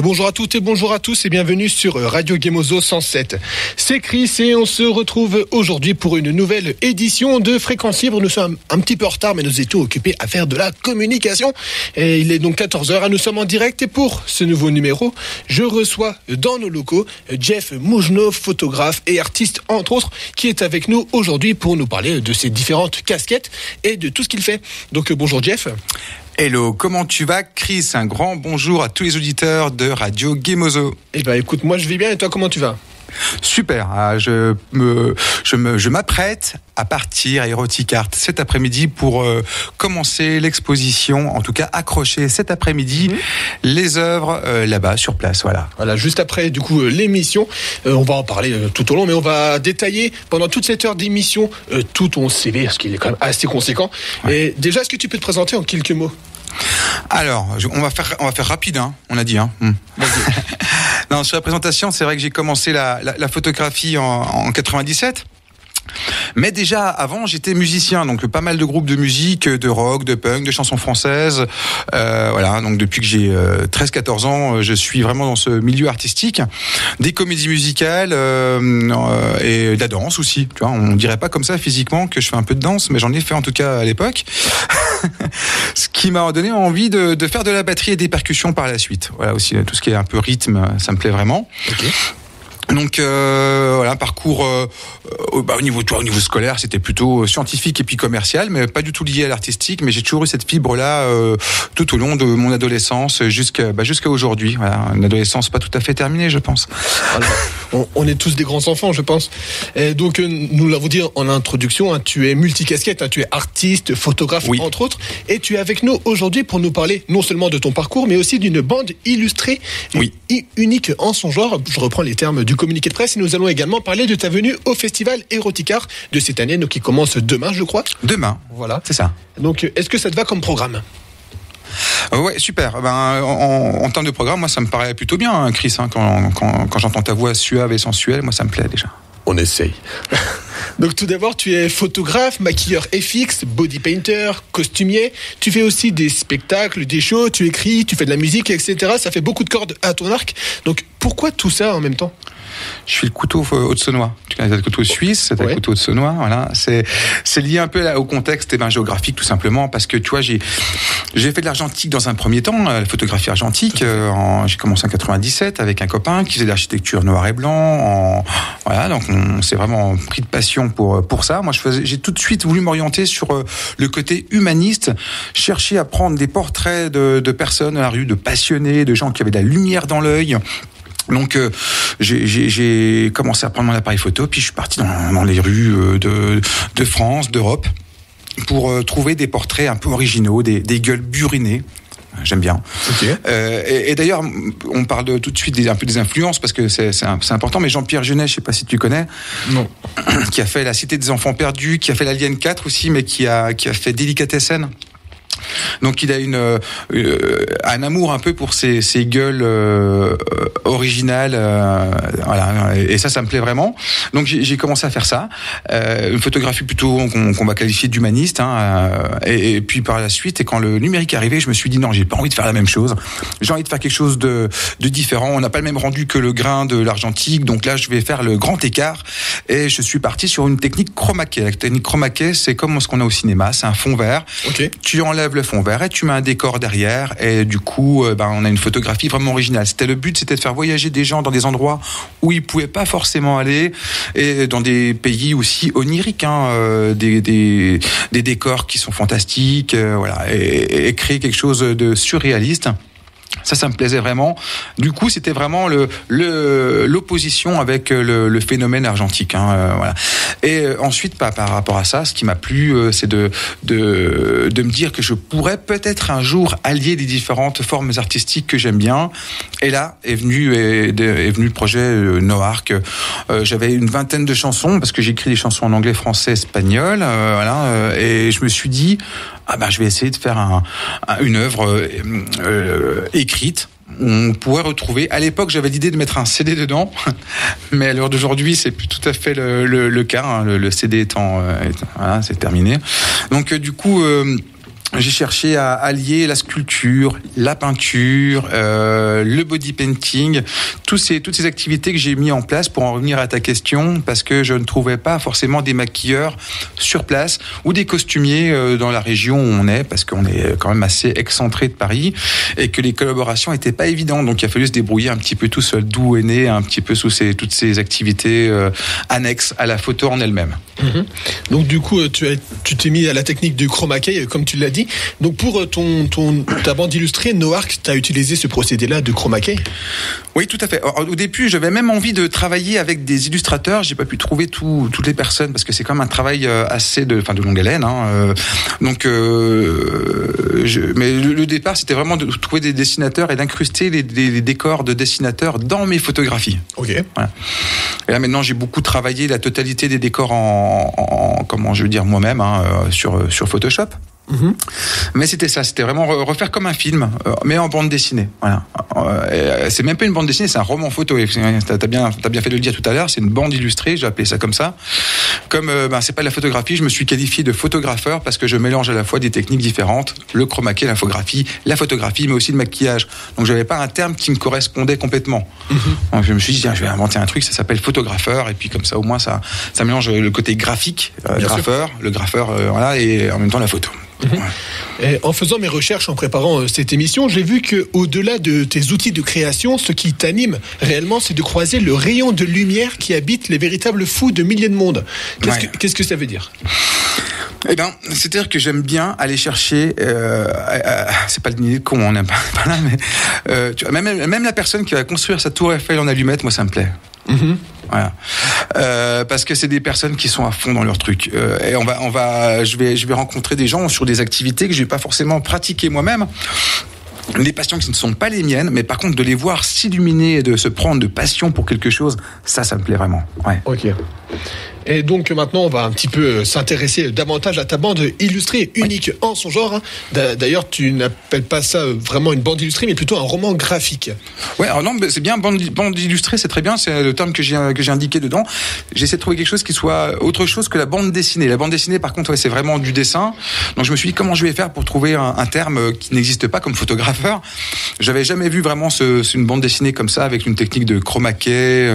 Et bonjour à toutes et bonjour à tous et bienvenue sur Radio Gemozo 107. C'est Chris et on se retrouve aujourd'hui pour une nouvelle édition de Fréquence Libre. Nous sommes un petit peu en retard mais nous étions occupés à faire de la communication. Et il est donc 14h, nous sommes en direct et pour ce nouveau numéro, je reçois dans nos locaux Jeff Mougenot, photographe et artiste entre autres, qui est avec nous aujourd'hui pour nous parler de ses différentes casquettes et de tout ce qu'il fait. Donc bonjour Jeff. Hello, comment tu vas Chris? Un grand bonjour à tous les auditeurs de Radio Gemozo. Eh ben écoute, moi je vais bien et toi comment tu vas? Super, je m'apprête à partir à Eroticart cet après-midi pour commencer l'exposition, en tout cas accrocher cet après-midi les œuvres là-bas sur place, voilà. Voilà, juste après du coup l'émission, on va en parler tout au long, mais on va détailler pendant toute cette heure d'émission tout ton CV, parce qu'il est quand même assez conséquent. Ouais. Et déjà, est-ce que tu peux te présenter en quelques mots? Alors, on va faire rapide, hein, on a dit. Hein. Non, sur la présentation, c'est vrai que j'ai commencé la photographie en 97. Mais déjà avant, j'étais musicien, donc pas mal de groupes de musique, de rock, de punk, de chansons françaises. Voilà, donc depuis que j'ai 13-14 ans, je suis vraiment dans ce milieu artistique, des comédies musicales et de la danse aussi. Tu vois, on dirait pas comme ça physiquement que je fais un peu de danse, mais j'en ai fait en tout cas à l'époque. Ce qui m'a donné envie de faire de la batterie et des percussions par la suite. Voilà aussi tout ce qui est un peu rythme, ça me plaît vraiment. Okay. Donc voilà, un parcours au niveau scolaire, c'était plutôt scientifique et puis commercial, mais pas du tout lié à l'artistique. Mais j'ai toujours eu cette fibre-là tout au long de mon adolescence jusqu'à aujourd'hui. Voilà, une adolescence pas tout à fait terminée, je pense. Alors, on est tous des grands enfants, je pense. Et donc nous l'avons dit en introduction, hein, tu es multicasquette, hein, tu es artiste, photographe, oui, entre autres, et tu es avec nous aujourd'hui pour nous parler non seulement de ton parcours, mais aussi d'une bande illustrée, oui, unique en son genre. Je reprends les termes du communiqué de presse et nous allons également parler de ta venue au festival Eroticart de cette année, donc qui commence demain, je crois. Demain, voilà, c'est ça. Donc, est-ce que ça te va comme programme? Ouais, super. En termes de programme, moi, ça me paraît plutôt bien, hein, Chris. Hein, quand j'entends ta voix suave et sensuelle, moi, ça me plaît déjà. On essaye. Donc tout d'abord, tu es photographe, maquilleur FX, body painter, costumier. Tu fais aussi des spectacles, des shows, tu écris, tu fais de la musique, etc. Ça fait beaucoup de cordes à ton arc. Donc pourquoi tout ça en même temps? Je suis le couteau haute-saunois. Tu connais le couteau suisse, c'est le couteau haute-saunois. Voilà, c'est lié un peu au contexte géographique tout simplement parce que tu vois j'ai fait de l'argentique dans un premier temps, la photographie argentique. J'ai commencé en 97 avec un copain qui faisait de l'architecture noir et blanc. Voilà, donc on s'est vraiment pris de passion pour ça. Moi, j'ai tout de suite voulu m'orienter sur le côté humaniste, chercher à prendre des portraits de personnes à la rue, de passionnés, de gens qui avaient de la lumière dans l'œil. Donc j'ai commencé à prendre mon appareil photo, puis je suis parti dans les rues de France, d'Europe, pour trouver des portraits un peu originaux, des gueules burinées. J'aime bien. Okay. Et d'ailleurs, on parle tout de suite un peu des influences parce que c'est important. Mais Jean-Pierre Jeunet, je sais pas si tu connais, non, qui a fait La Cité des Enfants Perdus, qui a fait l'Alien 4 aussi, mais qui a fait Délicatessen. Donc il a un amour un peu pour ces gueules originales, voilà, et ça me plaît vraiment. Donc j'ai commencé à faire ça, une photographie plutôt qu'on va qualifier d'humaniste, hein, et puis par la suite, et quand le numérique est arrivé, je me suis dit non, j'ai pas envie de faire la même chose, j'ai envie de faire quelque chose de différent. On n'a pas le même rendu que le grain de l'argentique, donc là je vais faire le grand écart, et je suis parti sur une technique chroma key. La technique chroma key, c'est comme ce qu'on a au cinéma, c'est un fond vert. Okay. Tu enlèves le fond vert et tu mets un décor derrière et du coup on a une photographie vraiment originale. Le but c'était de faire voyager des gens dans des endroits où ils pouvaient pas forcément aller et dans des pays aussi oniriques, hein, des décors qui sont fantastiques, voilà, et créer quelque chose de surréaliste. Ça me plaisait vraiment. Du coup, c'était vraiment l'opposition avec le phénomène argentique, hein, voilà. Et ensuite, par rapport à ça, ce qui m'a plu, c'est de me dire que je pourrais peut-être un jour allier les différentes formes artistiques que j'aime bien. Et là est venu le projet No Arc. J'avais une vingtaine de chansons parce que j'écris des chansons en anglais, français, espagnol, voilà. Et je me suis dit, je vais essayer de faire une œuvre écrite. On pourrait retrouver. À l'époque, j'avais l'idée de mettre un CD dedans, mais à l'heure d'aujourd'hui, c'est plus tout à fait le cas. Hein, le CD étant voilà, c'est terminé. Donc du coup, j'ai cherché à allier la sculpture, la peinture, le body painting, toutes ces activités que j'ai mis en place pour en revenir à ta question, parce que je ne trouvais pas forcément des maquilleurs sur place ou des costumiers dans la région où on est, parce qu'on est quand même assez excentré de Paris et que les collaborations n'étaient pas évidentes. Donc il a fallu se débrouiller un petit peu tout seul, d'où est né un petit peu toutes ces activités annexes à la photo en elle-même. Mmh. Donc du coup, tu t'es mis à la technique du chroma key, comme tu l'as dit. Donc pour ta bande illustrée, Noark, tu as utilisé ce procédé-là de chroma key ? Oui, tout à fait. Au début, j'avais même envie de travailler avec des illustrateurs. J'ai pas pu trouver toutes les personnes parce que c'est quand même un travail assez de longue haleine. Mais le départ, c'était vraiment de trouver des dessinateurs et d'incruster les décors de dessinateurs dans mes photographies. Ok. Voilà. Et là maintenant, j'ai beaucoup travaillé la totalité des décors moi-même sur Photoshop. Mmh. Mais c'était vraiment refaire comme un film, mais en bande dessinée. Voilà. C'est même pas une bande dessinée, c'est un roman photo. T'as bien fait de le dire tout à l'heure, c'est une bande illustrée, j'ai appelé ça comme ça. Comme c'est pas de la photographie, je me suis qualifié de photographeur parce que je mélange à la fois des techniques différentes, le chroma key, l'infographie, la photographie, mais aussi le maquillage. Donc j'avais pas un terme qui me correspondait complètement. Mmh. Donc je me suis dit, tiens, je vais inventer un truc, ça s'appelle photographeur, et puis comme ça au moins ça mélange le côté graphique, le graffeur, et en même temps la photo. Et en faisant mes recherches, en préparant cette émission, j'ai vu que au-delà de tes outils de création, ce qui t'anime réellement, c'est de croiser le rayon de lumière qui habite les véritables fous de milliers de mondes. Qu'est-ce que ça veut dire ? Eh ben, c'est-à-dire que j'aime bien aller chercher. C'est pas le dîner de con, on n'aime pas là, mais même la personne qui va construire sa tour Eiffel en allumettes, moi ça me plaît. Mmh. Voilà. Parce que c'est des personnes qui sont à fond dans leur truc. Et je vais rencontrer des gens sur des activités que je vais pas forcément pratiquer moi-même. Des passions qui ne sont pas les miennes, mais par contre de les voir s'illuminer et de se prendre de passion pour quelque chose, ça me plaît vraiment. Ouais. Ok. Et donc maintenant, on va un petit peu s'intéresser davantage à ta bande illustrée, unique en son genre. D'ailleurs, tu n'appelles pas ça vraiment une bande illustrée, mais plutôt un roman graphique. Ouais, alors non, c'est bien, bande illustrée, c'est très bien, c'est le terme que j'ai indiqué dedans. J'essaie de trouver quelque chose qui soit autre chose que la bande dessinée. La bande dessinée, par contre, c'est vraiment du dessin. Donc je me suis dit, comment je vais faire pour trouver un terme qui n'existe pas comme photographeur. J'avais jamais vu vraiment une bande dessinée comme ça, avec une technique de chroma key.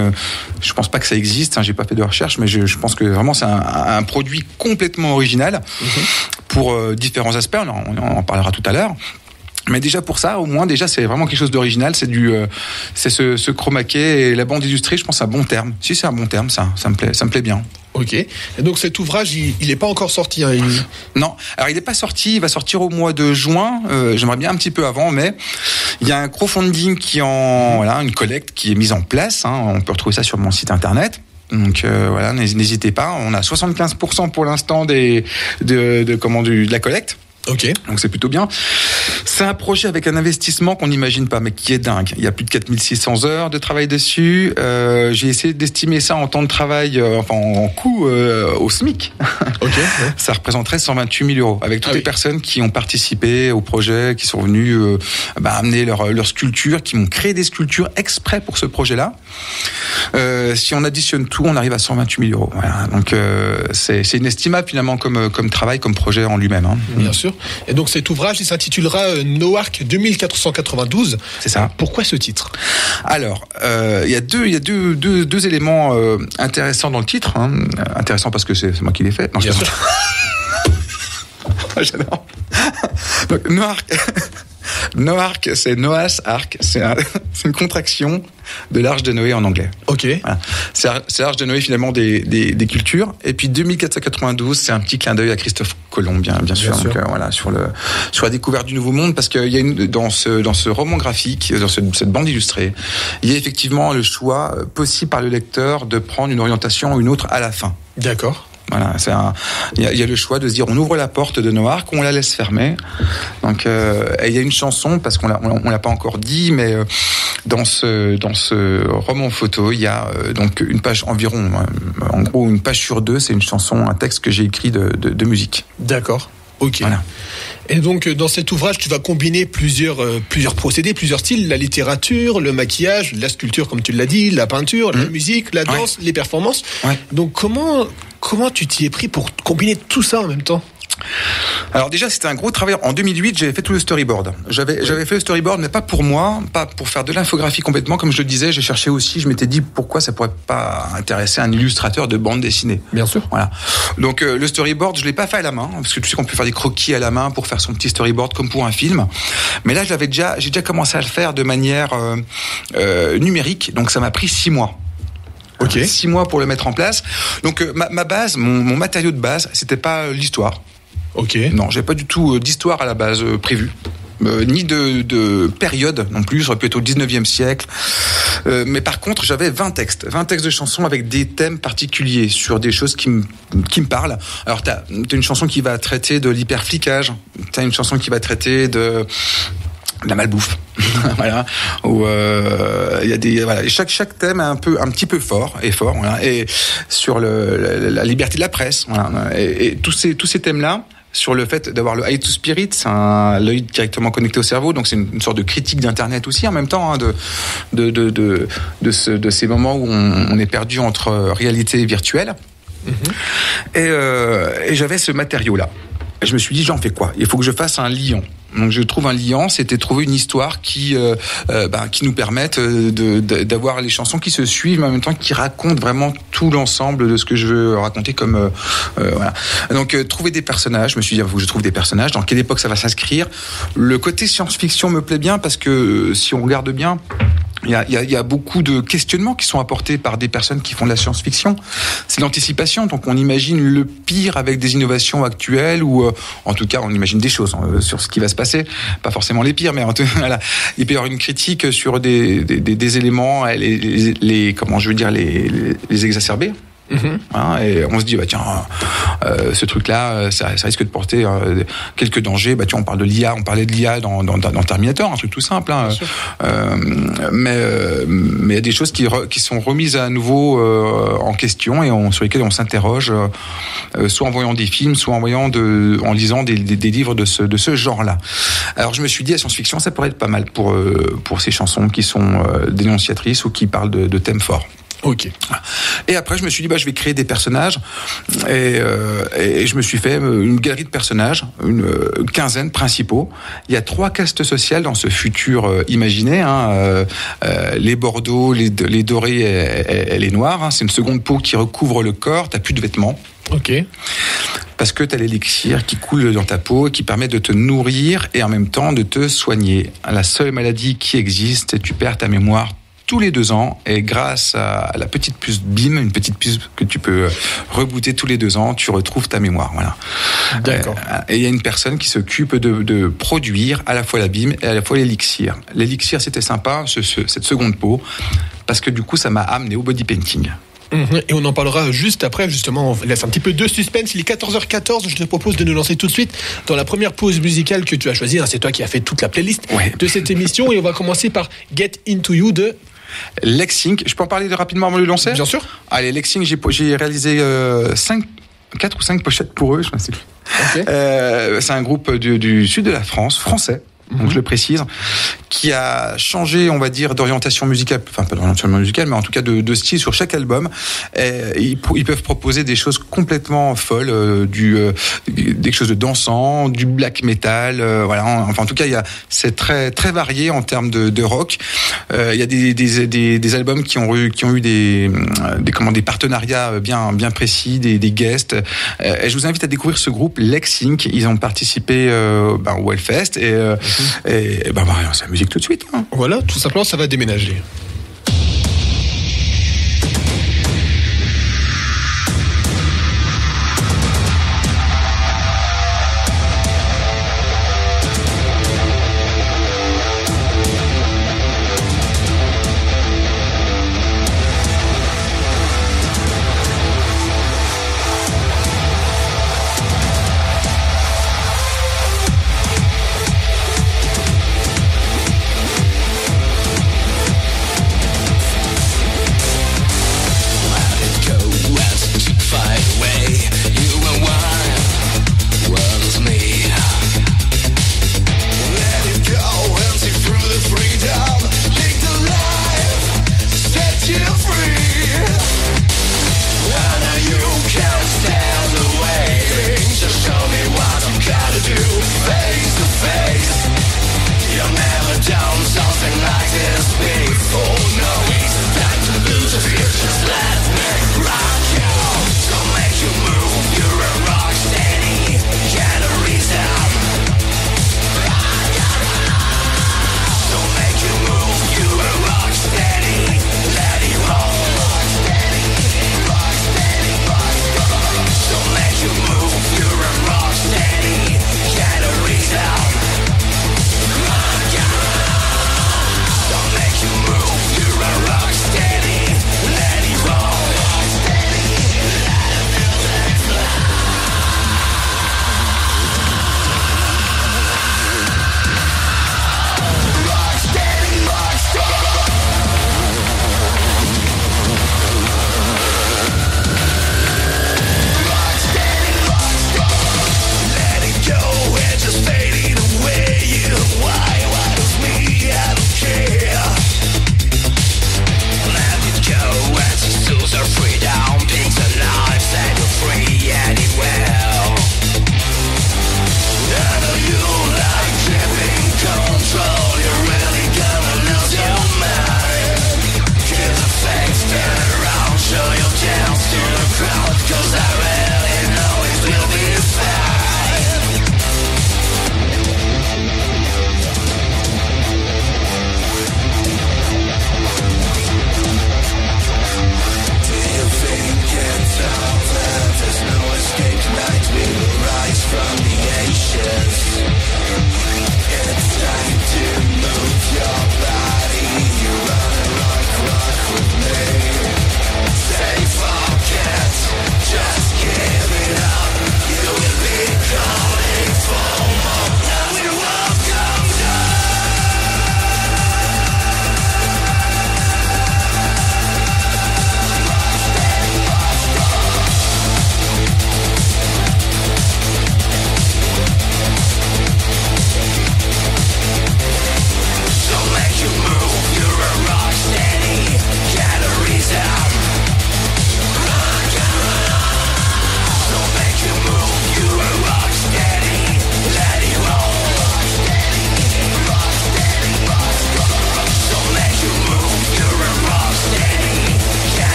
Je pense pas que ça existe, j'ai pas fait de recherche, mais je pense que vraiment c'est un produit complètement original pour différents aspects, on en parlera tout à l'heure. Mais déjà pour ça, au moins déjà c'est vraiment quelque chose d'original, c'est ce chroma key et la bande illustrée, je pense c'est un bon terme. Si c'est un bon terme, ça me plaît bien. Ok. Et donc cet ouvrage, il n'est pas encore sorti. Non. Alors il n'est pas sorti. Il va sortir au mois de juin. J'aimerais bien un petit peu avant, mais il y a un crowdfunding une collecte qui est mise en place. On peut retrouver ça sur mon site internet. Donc n'hésitez pas. On a 75% pour l'instant de la collecte. Ok. Donc c'est plutôt bien. C'est un projet avec un investissement qu'on n'imagine pas, mais qui est dingue. Il y a plus de 4600 heures de travail dessus. J'ai essayé d'estimer ça en temps de travail, en coût au SMIC. Ok. Ouais. Ça représenterait 128 000 €. Avec toutes les personnes qui ont participé au projet, qui sont venues amener leur sculpture, qui m'ont créé des sculptures exprès pour ce projet-là. Si on additionne tout, on arrive à 128 000 €. Voilà. Donc c'est inestimable finalement comme travail, comme projet en lui-même. Bien sûr. Et donc cet ouvrage, il s'intitulera Noark 2492. C'est ça. Pourquoi ce titre ? Alors, il y a deux éléments intéressants dans le titre. Intéressant parce que c'est moi qui l'ai fait. Non, bien sûr. J'adore. Donc Noark, c'est Noah's Ark. C'est une contraction de l'Arche de Noé en anglais. Ok. Voilà. C'est l'Arche de Noé finalement des cultures. Et puis 2492, c'est un petit clin d'œil à Christophe Colomb, bien sûr. Donc, sur la découverte du Nouveau Monde, parce qu'il y a dans ce roman graphique, dans cette bande illustrée, il y a effectivement le choix possible par le lecteur de prendre une orientation ou une autre à la fin. D'accord. Voilà, il y a le choix de se dire on ouvre la porte de Noark ou on la laisse fermer. Donc il y a une chanson, parce qu'on l'a pas encore dit, mais dans ce roman photo, il y a donc une page environ, en gros une page sur deux, c'est une chanson, un texte que j'ai écrit de musique. D'accord. Ok. Voilà. Et donc, dans cet ouvrage, tu vas combiner plusieurs procédés, plusieurs styles, la littérature, le maquillage, la sculpture, comme tu l'as dit, la peinture, la musique, la danse, les performances. Ouais. Donc, comment tu t'y es pris pour combiner tout ça en même temps ? Alors déjà, c'était un gros travail. En 2008, j'avais fait tout le storyboard. J'avais fait le storyboard, mais pas pour moi, pas pour faire de l'infographie complètement. Comme je le disais, j'ai cherché aussi, je m'étais dit pourquoi ça pourrait pas intéresser un illustrateur de bande dessinée. Bien sûr. Voilà. Donc le storyboard, je l'ai pas fait à la main, parce que tu sais qu'on peut faire des croquis à la main pour faire son petit storyboard comme pour un film. Mais là, j'ai déjà commencé à le faire de manière numérique. Donc ça m'a pris 6 mois. Ok. 6 mois pour le mettre en place. Donc ma base, mon matériau de base, c'était pas l'histoire. Ok. Non, j'avais pas du tout d'histoire à la base prévue. Ni de période non plus, j'aurais pu être au 19e siècle. Mais par contre, j'avais 20 textes de chansons avec des thèmes particuliers sur des choses qui me parlent. Alors, t'as une chanson qui va traiter de l'hyperflicage, t'as une chanson qui va traiter de la malbouffe. Voilà, où il y a voilà, chaque thème est un petit peu fort, voilà, et sur la liberté de la presse, voilà, et tous ces thèmes là, sur le fait d'avoir le eye to spirit, c'est l'œil directement connecté au cerveau, donc c'est une sorte de critique d'internet aussi en même temps, hein, de ces moments où on est perdu entre réalité et virtuelle. Et j'avais ce matériau là. Et je me suis dit, j'en fais quoi? Il faut que je fasse un lion. Donc je trouve un liant, c'était trouver une histoire qui nous permette d'avoir les chansons qui se suivent, mais en même temps qui racontent vraiment tout l'ensemble de ce que je veux raconter comme voilà. Donc trouver des personnages, je me suis dit il faut que je trouve des personnages. Dans quelle époque ça va s'inscrire? Le côté science-fiction me plaît bien parce que si on regarde bien, il y a beaucoup de questionnements qui sont apportés par des personnes qui font de la science-fiction. C'est l'anticipation, donc on imagine le pire avec des innovations actuelles ou en tout cas on imagine des choses sur ce qui va se passer, pas forcément les pires, mais en tout, voilà. Il peut y avoir une critique sur des éléments, comment je veux dire, les exacerber. Hein, et on se dit bah tiens ce truc là ça risque de porter quelques dangers. Bah tiens, on parlait de l'IA dans Terminator, un truc tout simple, hein. Mais il y a des choses qui sont remises à nouveau en question et sur lesquelles on s'interroge, soit en voyant des films, soit en lisant des livres de ce genre là. Alors je me suis dit, la science-fiction ça pourrait être pas mal pour ces chansons qui sont dénonciatrices ou qui parlent de thèmes forts. Ok. Et après, je me suis dit, je vais créer des personnages. Et je me suis fait une galerie de personnages, une quinzaine principaux. Il y a 3 castes sociales dans ce futur imaginé. Hein. Les bordeaux, les dorés et les noirs. Hein. C'est une seconde peau qui recouvre le corps. T'as plus de vêtements. Ok. Parce que t'as l'élixir qui coule dans ta peau et qui permet de te nourrir et en même temps de te soigner. La seule maladie qui existe, c'est que tu perds ta mémoire tous les 2 ans, et grâce à la petite puce BIM, une petite puce que tu peux rebooter tous les 2 ans, tu retrouves ta mémoire. Voilà. D'accord. Et il y a une personne qui s'occupe de produire à la fois la BIM et à la fois l'élixir. L'élixir, c'était sympa, cette seconde peau, parce que du coup, ça m'a amené au body painting. Et on en parlera juste après, justement, on laisse un petit peu de suspense. Il est 14h14, je te propose de nous lancer tout de suite dans la première pause musicale que tu as choisie. C'est toi qui as fait toute la playlist de cette émission, et on va commencer par Get Into You de Lexink. Je peux en parler rapidement avant de le lancer? Bien sûr. Allez, Lexink, j'ai réalisé 4 ou 5 pochettes pour eux, je sais plus. Okay. C'est un groupe du sud de la France, français. Donc je le précise, qui a changé, on va dire, d'orientation musicale, enfin pas d'orientation musicale, mais en tout cas de style sur chaque album. Et ils peuvent proposer des choses complètement folles, des choses de dansant, du black metal, voilà. Enfin en tout cas, c'est très très varié en termes de rock. Il y a des albums qui ont eu des partenariats bien précis, des guests. Et je vous invite à découvrir ce groupe Lexink. Ils ont participé au Hellfest et c'est la musique tout de suite. Hein. Voilà, tout simplement, ça va déménager.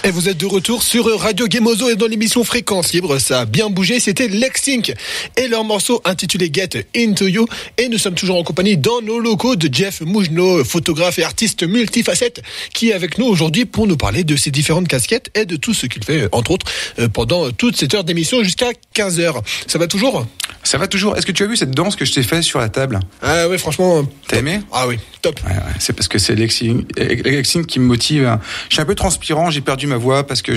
Et vous êtes de retour sur Radio Gemozo et dans l'émission Fréquence Libre. Ça a bien bougé, c'était Lexink et leur morceau intitulé Get Into You. Et nous sommes toujours en compagnie dans nos locaux de Jeff Mougenot, photographe et artiste multifacette, qui est avec nous aujourd'hui pour nous parler de ses différentes casquettes et de tout ce qu'il fait, entre autres, pendant toute cette heure d'émission jusqu'à 15h. Ça va toujours ? Ça va toujours. Est-ce que tu as vu cette danse que je t'ai faite sur la table ? Ah ouais, franchement. T'as aimé ? Ah oui, top. Ouais, c'est parce que c'est Lexink qui me motive. Je suis un peu transpirant, j'ai perdu ma voix parce que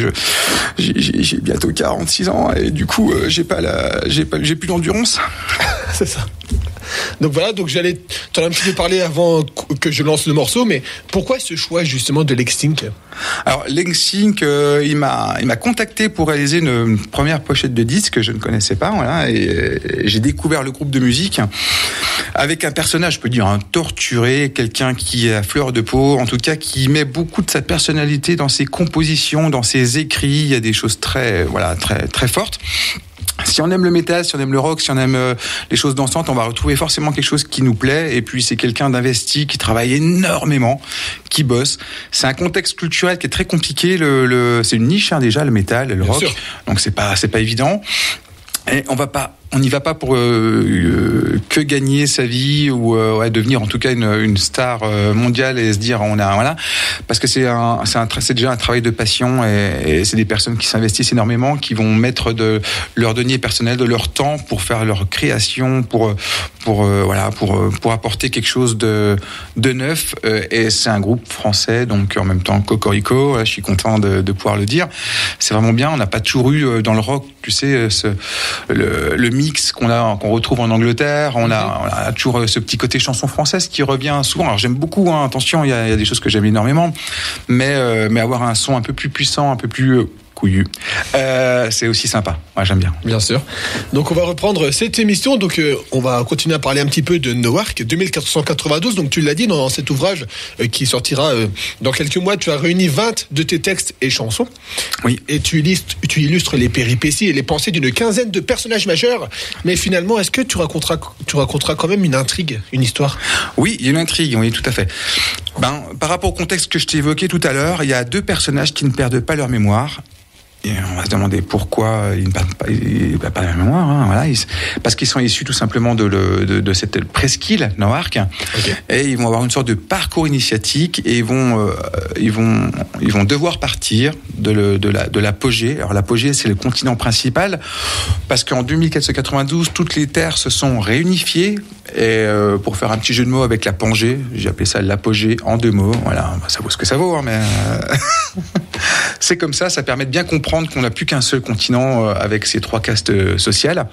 j'ai bientôt 46 ans et du coup j'ai plus d'endurance. C'est ça. Donc voilà, donc j'allais t'en un petit peu parler avant que je lance le morceau, mais pourquoi ce choix justement de Lexink ? Alors Lexink, il m'a contacté pour réaliser une première pochette de disque que je ne connaissais pas, voilà, et j'ai découvert le groupe de musique avec un personnage, je peux dire, un torturé, quelqu'un qui est à fleur de peau, en tout cas qui met beaucoup de sa personnalité dans ses compositions, dans ses écrits. Il y a des choses très très fortes. Si on aime le métal, si on aime le rock, si on aime les choses dansantes, on va retrouver forcément quelque chose qui nous plaît. Et puis c'est quelqu'un d'investi, qui travaille énormément, qui bosse. C'est un contexte culturel qui est très compliqué. C'est une niche déjà, le métal, le rock. Sûr. Donc c'est pas évident. Et on n'y va pas pour que gagner sa vie ou devenir en tout cas une star mondiale et se dire parce que c'est déjà un travail de passion et c'est des personnes qui s'investissent énormément, qui vont mettre de leur denier personnel, de leur temps pour faire leur création, pour apporter quelque chose de neuf. Et c'est un groupe français, donc en même temps Cocorico. Je suis content de pouvoir le dire. C'est vraiment bien. On n'a pas toujours eu dans le rock, tu sais, le mix qu'on retrouve en Angleterre. On a toujours ce petit côté chanson française qui revient souvent. Alors j'aime beaucoup, attention, il y a des choses que j'aime énormément, mais avoir un son un peu plus puissant, un peu plus couillu, c'est aussi sympa. Moi j'aime bien. Bien sûr. Donc on va reprendre cette émission. Donc on va continuer à parler un petit peu de Noark 2492. Donc tu l'as dit dans cet ouvrage qui sortira dans quelques mois. Tu as réuni 20 de tes textes et chansons. Oui. Et tu illustres les péripéties et les pensées d'une quinzaine de personnages majeurs. Mais finalement, est-ce que tu raconteras quand même une intrigue, une histoire ? Oui, il y a une intrigue. Oui, tout à fait. Par rapport au contexte que je t'ai évoqué tout à l'heure, il y a deux personnages qui ne perdent pas leur mémoire. Et on va se demander pourquoi ils ne perdent pas leur mémoire. Parce qu'ils sont issus tout simplement de cette presqu'île Noark. Okay. Et ils vont avoir une sorte de parcours initiatique et ils vont devoir partir de l'apogée. Alors l'apogée, c'est le continent principal, parce qu'en 2492, toutes les terres se sont réunifiées. Et pour faire un petit jeu de mots avec la Pangée, j'ai appelé ça l'apogée en 2 mots. Voilà, ça vaut ce que ça vaut, mais c'est comme ça permet de bien comprendre qu'on n'a plus qu'un seul continent avec ces 3 castes sociales.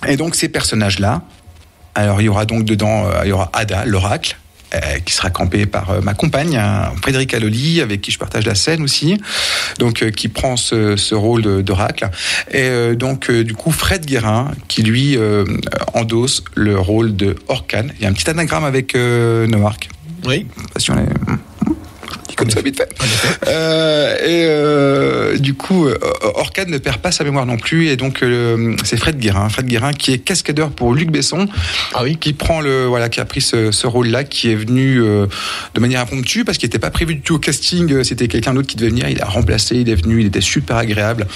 Et donc ces personnages-là, alors il y aura donc dedans, il y aura Ada, l'oracle, qui sera campée par ma compagne, Frédéric Alloli, avec qui je partage la scène aussi, donc qui prend ce rôle d'oracle. Et donc du coup Fred Guérin, qui lui endosse le rôle de Orkan. Il y a un petit anagramme avec Noark. Oui. Si on est... comme ça vite fait. Du coup, Orkan ne perd pas sa mémoire non plus, et donc c'est Fred Guérin qui est cascadeur pour Luc Besson, qui prend qui a pris ce rôle-là, qui est venu de manière impromptue parce qu'il n'était pas prévu du tout au casting. C'était quelqu'un d'autre qui devait venir. Il a remplacé, il est venu, il était super agréable.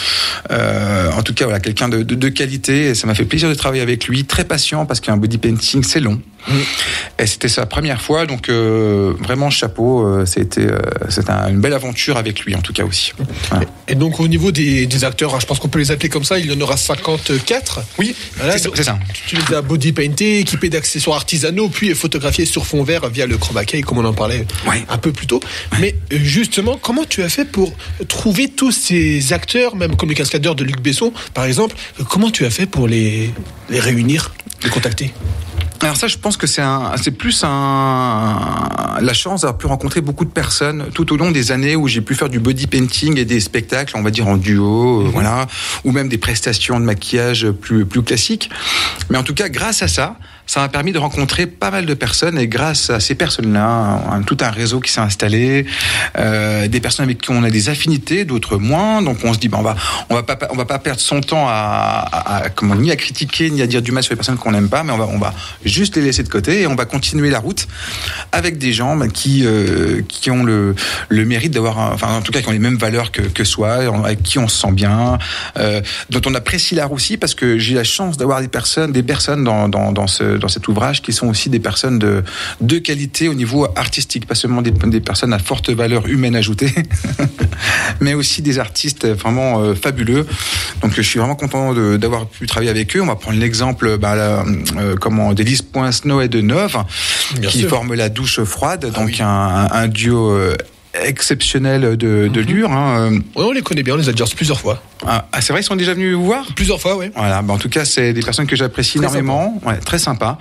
En tout cas, quelqu'un de qualité. Et ça m'a fait plaisir de travailler avec lui, très patient parce qu'un body painting c'est long. Et c'était sa première fois, donc vraiment chapeau. C'était une belle aventure avec lui en tout cas aussi. Voilà. Et donc au niveau des acteurs, je pense qu'on peut les appeler comme ça, il y en aura 54. Oui, voilà, c'est ça. Tu les as body paintés, équipés d'accessoires artisanaux, puis photographiés sur fond vert via le chroma key, comme on en parlait un peu plus tôt. Mais justement, comment tu as fait pour trouver tous ces acteurs, même comme le cascadeur de Luc Besson par exemple, comment tu as fait pour les réunir, les contacter ? Alors ça, je pense que c'est plus la chance d'avoir pu rencontrer beaucoup de personnes tout au long des années où j'ai pu faire du body painting et des spectacles, on va dire en duo, voilà, ou même des prestations de maquillage plus classiques. Mais en tout cas, grâce à ça m'a permis de rencontrer pas mal de personnes, et grâce à ces personnes-là, tout un réseau qui s'est installé, des personnes avec qui on a des affinités, d'autres moins. Donc on se dit, on va pas perdre son temps ni à critiquer, ni à dire du mal sur les personnes qu'on n'aime pas, mais on va juste juste les laisser de côté et on va continuer la route avec des gens qui ont le mérite d'avoir, enfin en tout cas qui ont les mêmes valeurs que soi, avec qui on se sent bien, dont on apprécie l'art aussi, parce que j'ai la chance d'avoir des personnes dans cet ouvrage qui sont aussi des personnes de qualité au niveau artistique, pas seulement des personnes à forte valeur humaine ajoutée, mais aussi des artistes vraiment fabuleux. Donc je suis vraiment content d'avoir pu travailler avec eux. On va prendre l'exemple d'Élise Poinsno et de Neuve, qui forment la douche froide, donc un duo exceptionnel de Lure. Oui, on les connaît bien, on les a déjà reçus plusieurs fois. Ah, c'est vrai, ils sont déjà venus vous voir ? Plusieurs fois, oui. Voilà, en tout cas, c'est des personnes que j'apprécie énormément. Ouais, très sympa.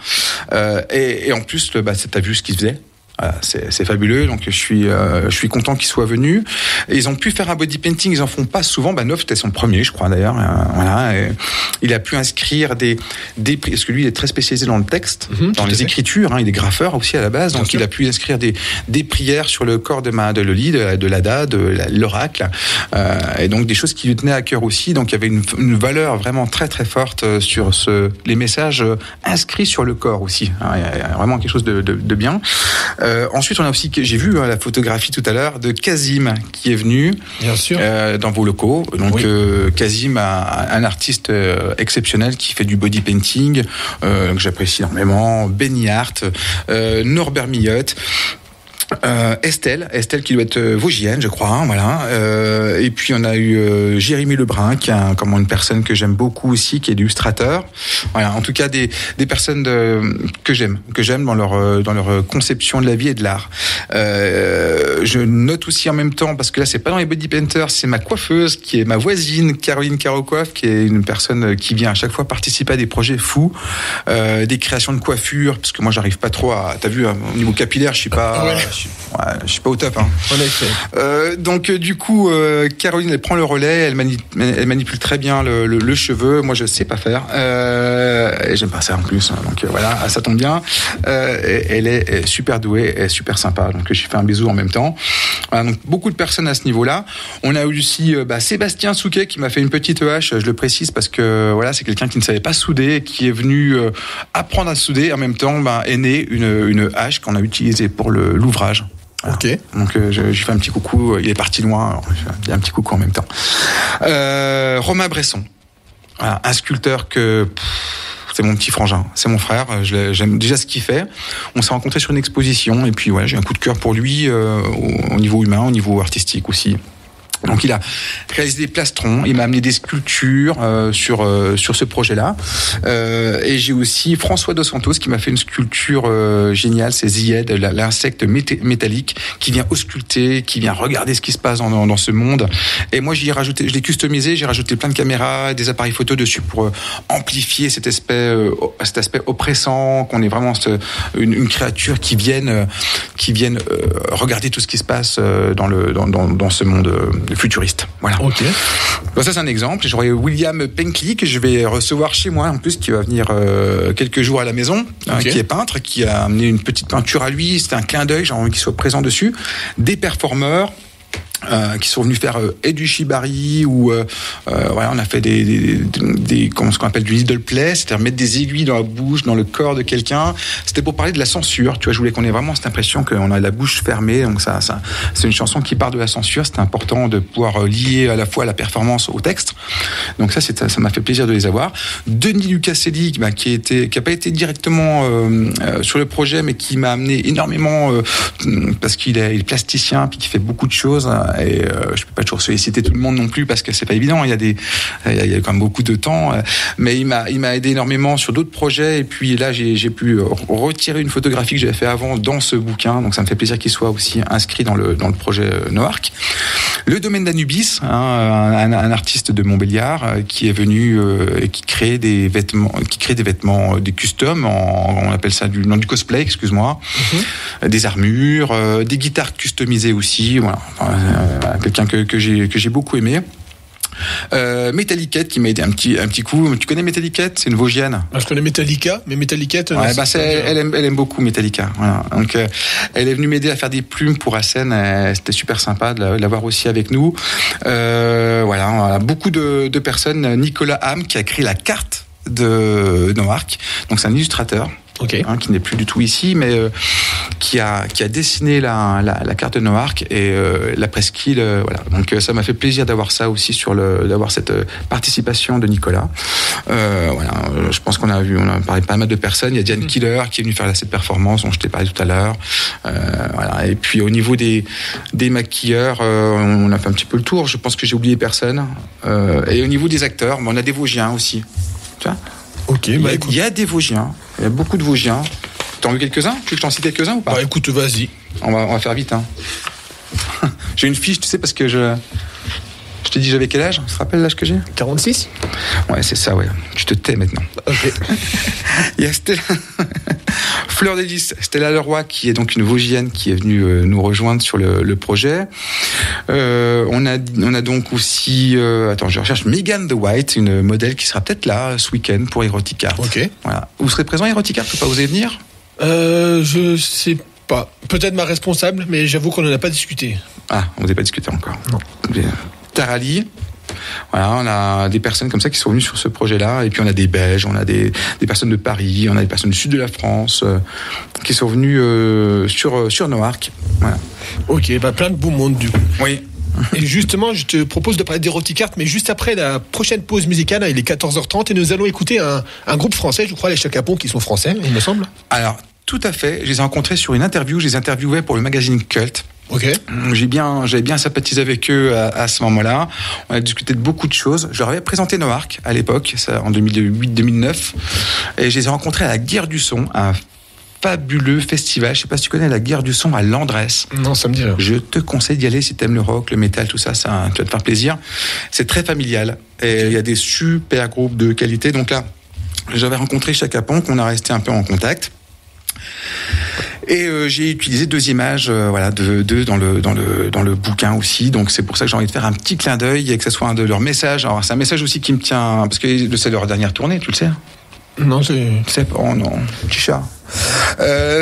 Et en plus, t'as vu ce qu'ils faisaient ? C'est fabuleux, donc je suis content qu'ils soient venus. Et ils ont pu faire un body painting, ils en font pas souvent. Neuf, c'était son premier, je crois d'ailleurs. Et il a pu inscrire des prix, parce que lui, il est très spécialisé dans le texte, dans les écritures. Il est graffeur aussi à la base, donc il a pu inscrire des prières sur le corps de Loli, de l'Ada, de l'oracle, et donc des choses qui lui tenaient à cœur aussi. Donc il y avait une valeur vraiment très très forte sur les messages inscrits sur le corps aussi. Il y a vraiment quelque chose de bien. Ensuite, on a aussi, j'ai vu la photographie tout à l'heure de Kazim qui est venu, bien sûr, dans vos locaux. Donc Kazim, un artiste exceptionnel qui fait du body painting, que j'apprécie énormément. Benny Hart, Norbert Millotte. Estelle qui doit être vosgienne, je crois, voilà. Et puis on a eu Jérémy Lebrun, qui est une personne que j'aime beaucoup aussi, qui est illustrateur. Voilà, en tout cas des personnes que j'aime dans leur conception de la vie et de l'art. Je note aussi en même temps, parce que là c'est pas dans les body painters, c'est ma coiffeuse qui est ma voisine, Caroline Carocoiffe, qui est une personne qui vient à chaque fois participer à des projets fous, des créations de coiffure, parce que moi j'arrive pas trop à, t'as vu, au niveau capillaire, je suis pas au top. En effet. Donc du coup, Caroline, elle prend le relais, elle manipule très bien le cheveu. Moi, je sais pas faire. Et j'aime pas ça en plus. Donc voilà, ça tombe bien. Elle est super douée, et super sympa. Donc je lui fais un bisou en même temps. Voilà, donc beaucoup de personnes à ce niveau-là. On a eu aussi Sébastien Souquet qui m'a fait une petite hache. Je le précise parce que voilà, c'est quelqu'un qui ne savait pas souder, qui est venu apprendre à souder. En même temps, est née une hache qu'on a utilisée pour l'ouvrage. Voilà. Ok. Donc je fais un petit coucou. Il est parti loin. Alors, je fais un petit coucou en même temps. Romain Bresson, voilà, un sculpteur que c'est mon petit frangin, c'est mon frère. J'aime déjà ce qu'il fait. On s'est rencontrés sur une exposition et puis j'ai un coup de cœur pour lui au niveau humain, au niveau artistique aussi. Donc il a réalisé des plastrons, il m'a amené des sculptures sur ce projet-là. Et j'ai aussi François Dos Santos qui m'a fait une sculpture géniale, c'est Zied, l'insecte métallique qui vient ausculter, qui vient regarder ce qui se passe dans ce monde. Et moi je l'ai customisé, j'ai rajouté plein de caméras, des appareils photo dessus pour amplifier cet aspect oppressant, qu'on est vraiment une créature qui vienne regarder tout ce qui se passe dans ce monde futuriste. Voilà. Ok. Bon, ça c'est un exemple. J'aurai William Penkley que je vais recevoir chez moi en plus, qui va venir quelques jours à la maison, qui est peintre, qui a amené une petite peinture à lui. C'était un clin d'œil, j'ai envie qu'il soit présent dessus. Des performeurs qui sont venus faire et du shibari ou on a fait ce qu'on appelle du needle play, c'est-à-dire mettre des aiguilles dans la bouche, dans le corps de quelqu'un. C'était pour parler de la censure, tu vois, je voulais qu'on ait vraiment cette impression qu'on a la bouche fermée, donc ça c'est une chanson qui part de la censure. C'était important de pouvoir lier à la fois la performance au texte, donc ça m'a fait plaisir de les avoir. Denis Lucaselli qui a pas été directement sur le projet, mais qui m'a amené énormément parce qu'il est plasticien puis qu'il fait beaucoup de choses. Et je peux pas toujours solliciter tout le monde non plus parce que c'est pas évident. Il y a quand même beaucoup de temps, mais il m'a aidé énormément sur d'autres projets. Et puis là, j'ai pu retirer une photographie que j'avais fait avant dans ce bouquin. Donc ça me fait plaisir qu'il soit aussi inscrit dans le projet Noarc. Le domaine d'Anubis, un artiste de Montbéliard qui est venu et qui crée des vêtements, des customs, on appelle ça du cosplay, excuse-moi, des armures, des guitares customisées aussi. Voilà. Quelqu'un que j'ai beaucoup aimé. Metalliquette qui m'a aidé un petit coup. Tu connais Metalliquette? C'est une Vosgienne. Je connais Metallica, mais Metalliquette. Elle aime beaucoup Metallica. Voilà. Donc elle est venue m'aider à faire des plumes pour Assen. C'était super sympa de l'avoir aussi avec nous. Voilà, beaucoup de personnes. Nicolas Ham qui a créé la carte de Noarc. Donc c'est un illustrateur. Okay. Qui n'est plus du tout ici, mais qui a dessiné la carte de Noarc et la presqu'île. Voilà. Donc ça m'a fait plaisir d'avoir ça aussi d'avoir cette participation de Nicolas. Voilà. Je pense qu'on a parlé pas mal de personnes. Il y a Diane Killer qui est venue faire cette performance dont je t'ai parlé tout à l'heure. Voilà. Et puis au niveau des maquilleurs, on a fait un petit peu le tour. Je pense que j'ai oublié personne. Et au niveau des acteurs, on a des Vosgiens aussi. Tu vois ? Ok, il y a des Vosgiens, il y a beaucoup de Vosgiens. T'en veux quelques-uns ? Tu veux que je t'en cite quelques-uns ou pas ? Bah écoute, vas-y. On va faire vite. J'ai une fiche, tu sais, parce que je t'ai dit j'avais quel âge ? Tu te rappelles l'âge que j'ai ? 46 ? Ouais, c'est ça, ouais. Tu te tais maintenant. Ok. Il y a Stella... Fleur d'Hélice, Stella Leroy, qui est donc une Vosgienne qui est venue nous rejoindre sur le projet. On a donc aussi, je recherche Megan the White, une modèle qui sera peut-être là ce week-end pour Erotic Art. Ok. Voilà. Vous serez présent à Erotic Art, pas oser venir ? Je sais pas. Peut-être ma responsable, mais j'avoue qu'on n'en a pas discuté. Ah, on n'a pas discuté encore. Non. Tarali. Voilà, on a des personnes comme ça qui sont venues sur ce projet-là, et puis on a des Belges, on a des personnes de Paris, on a des personnes du sud de la France qui sont venues sur Noarc. Voilà. Ok, plein de beau monde du coup. Oui. Et justement, je te propose de parler d'Erotic Art, mais juste après la prochaine pause musicale, il est 14h30, et nous allons écouter un groupe français, je crois les Chacapon, qui sont français, il me semble. Alors, tout à fait, je les ai rencontrés sur une interview, je les interviewais pour le magazine Cult. Ok. J'avais bien sympathisé avec eux à ce moment-là. On a discuté de beaucoup de choses. Je leur avais présenté Noarc à l'époque, ça, en 2008-2009, et je les ai rencontrés à la Guerre du Son, un fabuleux festival. Je sais pas si tu connais la Guerre du Son à Landresse. Non, ça me dit rien. Je te conseille d'y aller si t'aimes le rock, le métal, tout ça, tu vas te faire plaisir. C'est très familial et il y a des super groupes de qualité. Donc là, j'avais rencontré Chacapon, qu'on a resté un peu en contact. Et j'ai utilisé 2 images, d'eux dans le bouquin aussi. Donc c'est pour ça que j'ai envie de faire un petit clin d'œil et que ce soit un de leurs messages. Alors c'est un message aussi qui me tient, parce que c'est leur dernière tournée, tu le sais. Non, oh non, petit chat.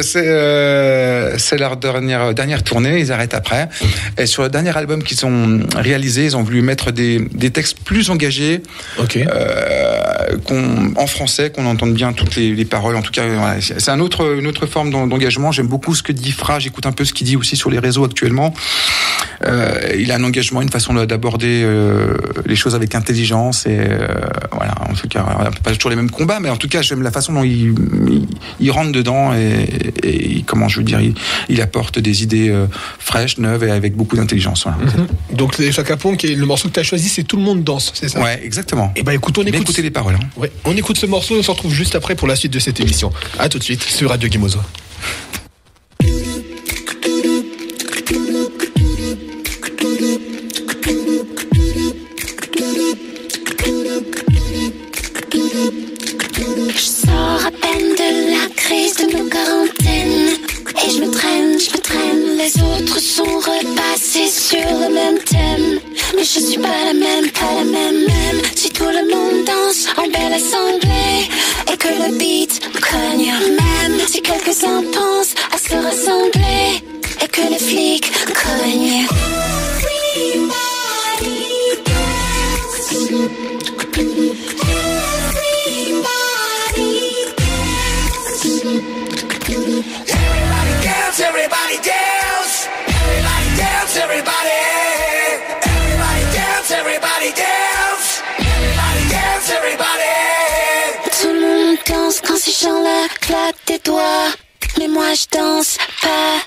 C'est leur dernière tournée, ils arrêtent après. Et sur le dernier album qu'ils ont réalisé, ils ont voulu mettre des textes plus engagés, okay. En français, qu'on entende bien toutes les paroles. En tout cas, voilà, c'est une autre forme d'engagement. J'aime beaucoup ce que dit Fra, j'écoute un peu ce qu'il dit aussi sur les réseaux actuellement. Il a un engagement, une façon d'aborder les choses avec intelligence et voilà. En tout cas, pas toujours les mêmes combats, mais en tout cas, j'aime la façon dont il rentre dedans et comment je veux dire, il apporte des idées fraîches, neuves et avec beaucoup d'intelligence. Voilà. Mm-hmm. Donc les Chacapon, qui est le morceau que tu as choisi, c'est Tout le monde danse, c'est ça ? Ouais, exactement. Et écoute, écoutez les paroles. Hein. Ouais, on écoute ce morceau, on se retrouve juste après pour la suite de cette émission. À tout de suite sur Radio Gemozo. Je sors à peine de la crise de nos quarantaines. Et je me traîne, les autres sont repassés sur le même thème. Mais je suis pas la même, même. Si tout le monde danse en belle assemblée et que le beat cogne, même si quelques-uns pensent à se rassembler et que les flics cognent. Everybody dance, everybody dance, everybody. Everybody dance, everybody dance, everybody dance, everybody. Tout le monde danse quand ces gens-là claquent des doigts, mais moi je danse pas.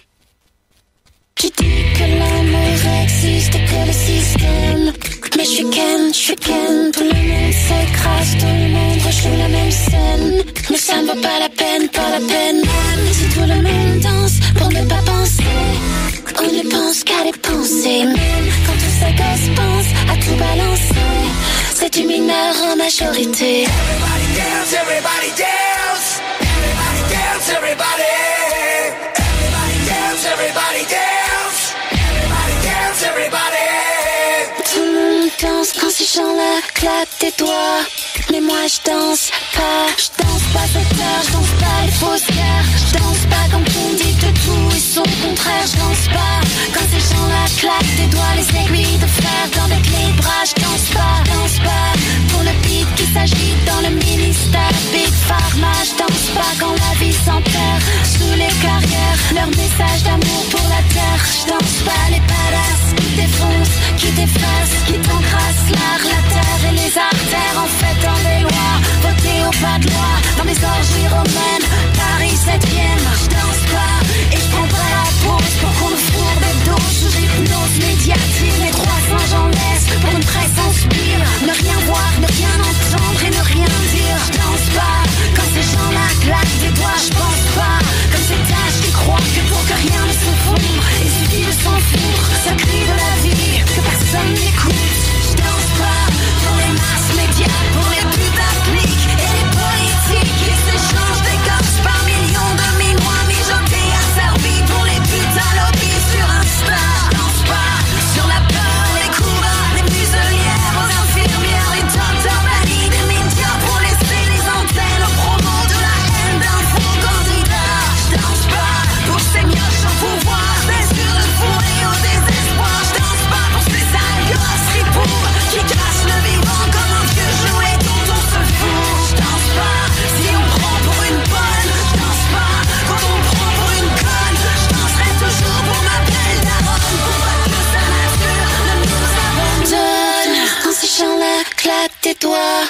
Tu dis que l'amour existe et que le système, mais je suis Ken, tout le monde s'écrase, tout le monde rejoue la même scène. Mais ça ne vaut pas la peine, même si tout le monde danse pour ne pas penser. On ne pense qu'à dépenser, même quand tous ces gosses pensent à tout balancer. C'est du mineur en majorité. Everybody dance, everybody dance, everybody dance, everybody. Everybody dance, everybody dance, everybody dance, everybody. Tout le monde danse quand ces gens-là claquent des doigts, mais moi je danse pas. Je danse pas cette heure, je danse pas les fausses guerres. Je danse pas quand on dit de tout et son contraire. Je danse pas quand ces gens-là claquent des doigts, les aiguilles de fer dans des clés de bras. Je danse pas pour le beat qui s'agite dans le ministère. gangsta, big pharma. Je danse pas quand la vie s'enterre. Sous les carrières, leur message d'amour pour la terre. Je danse pas les badass qui défoncent, qui défacent, qui t'encrassent l'art, la terre et les artères. En fait, dans des lois, votées au pas de loi. Dans mes orgies romaines, Paris 7ème. Je danse pas et je prends pas la pause pour qu'on me fourre des doses sous hypnose médiatique. Les 300 j'en laisse pour une presse en spire. Ne rien voir, ne rien entendre et ne rien dire. Je danse pas quand ces gens-là claquent des doigts. Je pense pas comme ces tâches qui croient que pour que rien ne se fondre, il suffit de s'en foutre. Ce cri de la vie que personne n'écoute. Je danse pas pour les masses médias, pour les putaclics et les politiques qui s'échangent des gosses par millions de minois mijotés asservis pour les putains lobbies sur Insta. Je danse pas sur la peur, les coups bas, les muselières aux infirmières, les docteurs bannis des médias pour laisser les antennes aux promos de la haine d'un faux candidat. Je danse pas pour ces mioches au pouvoir, des sur le fourré au désespoir. Je danse pas pour ces sales gosses ripoux qui cassent le vivant comme un vieux jouet dont on se fout. Je danse pas si on prend pour une bonne. Je danse pas quand on prend pour une conne. Je danserai toujours pour ma belle daronne, pour pas que sa nature ne nous abandonne. Quand ces chants-là claquent tes doigts,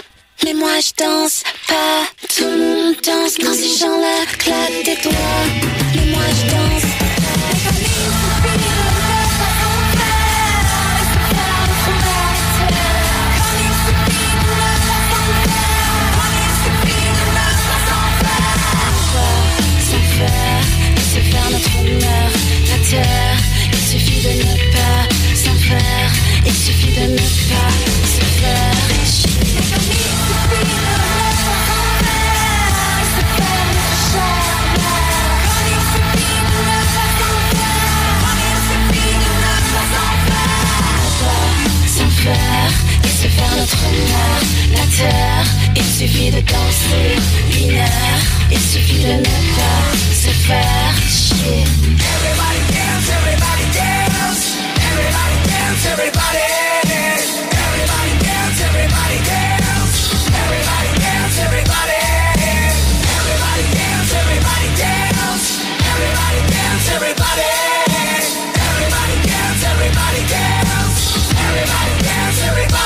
mais moi je danse pas. Tout le monde danse quand ces chants-là claquent tes doigts, mais moi je danse pas. Se faire notre honneur, la terre. Il suffit de ne pas s'en faire. Il suffit de ne pas se faire chier. S'en faire et se faire notre honneur, la terre. Il suffit de danser une heure. Il suffit de ne pas se faire chier. Everybody dance, everybody dance. Everybody dance, everybody. Everybody dance, everybody dance. Everybody dance, everybody. Everybody dance, everybody dance. Everybody dance, everybody. Everybody dance, everybody dance. Everybody dance, everybody.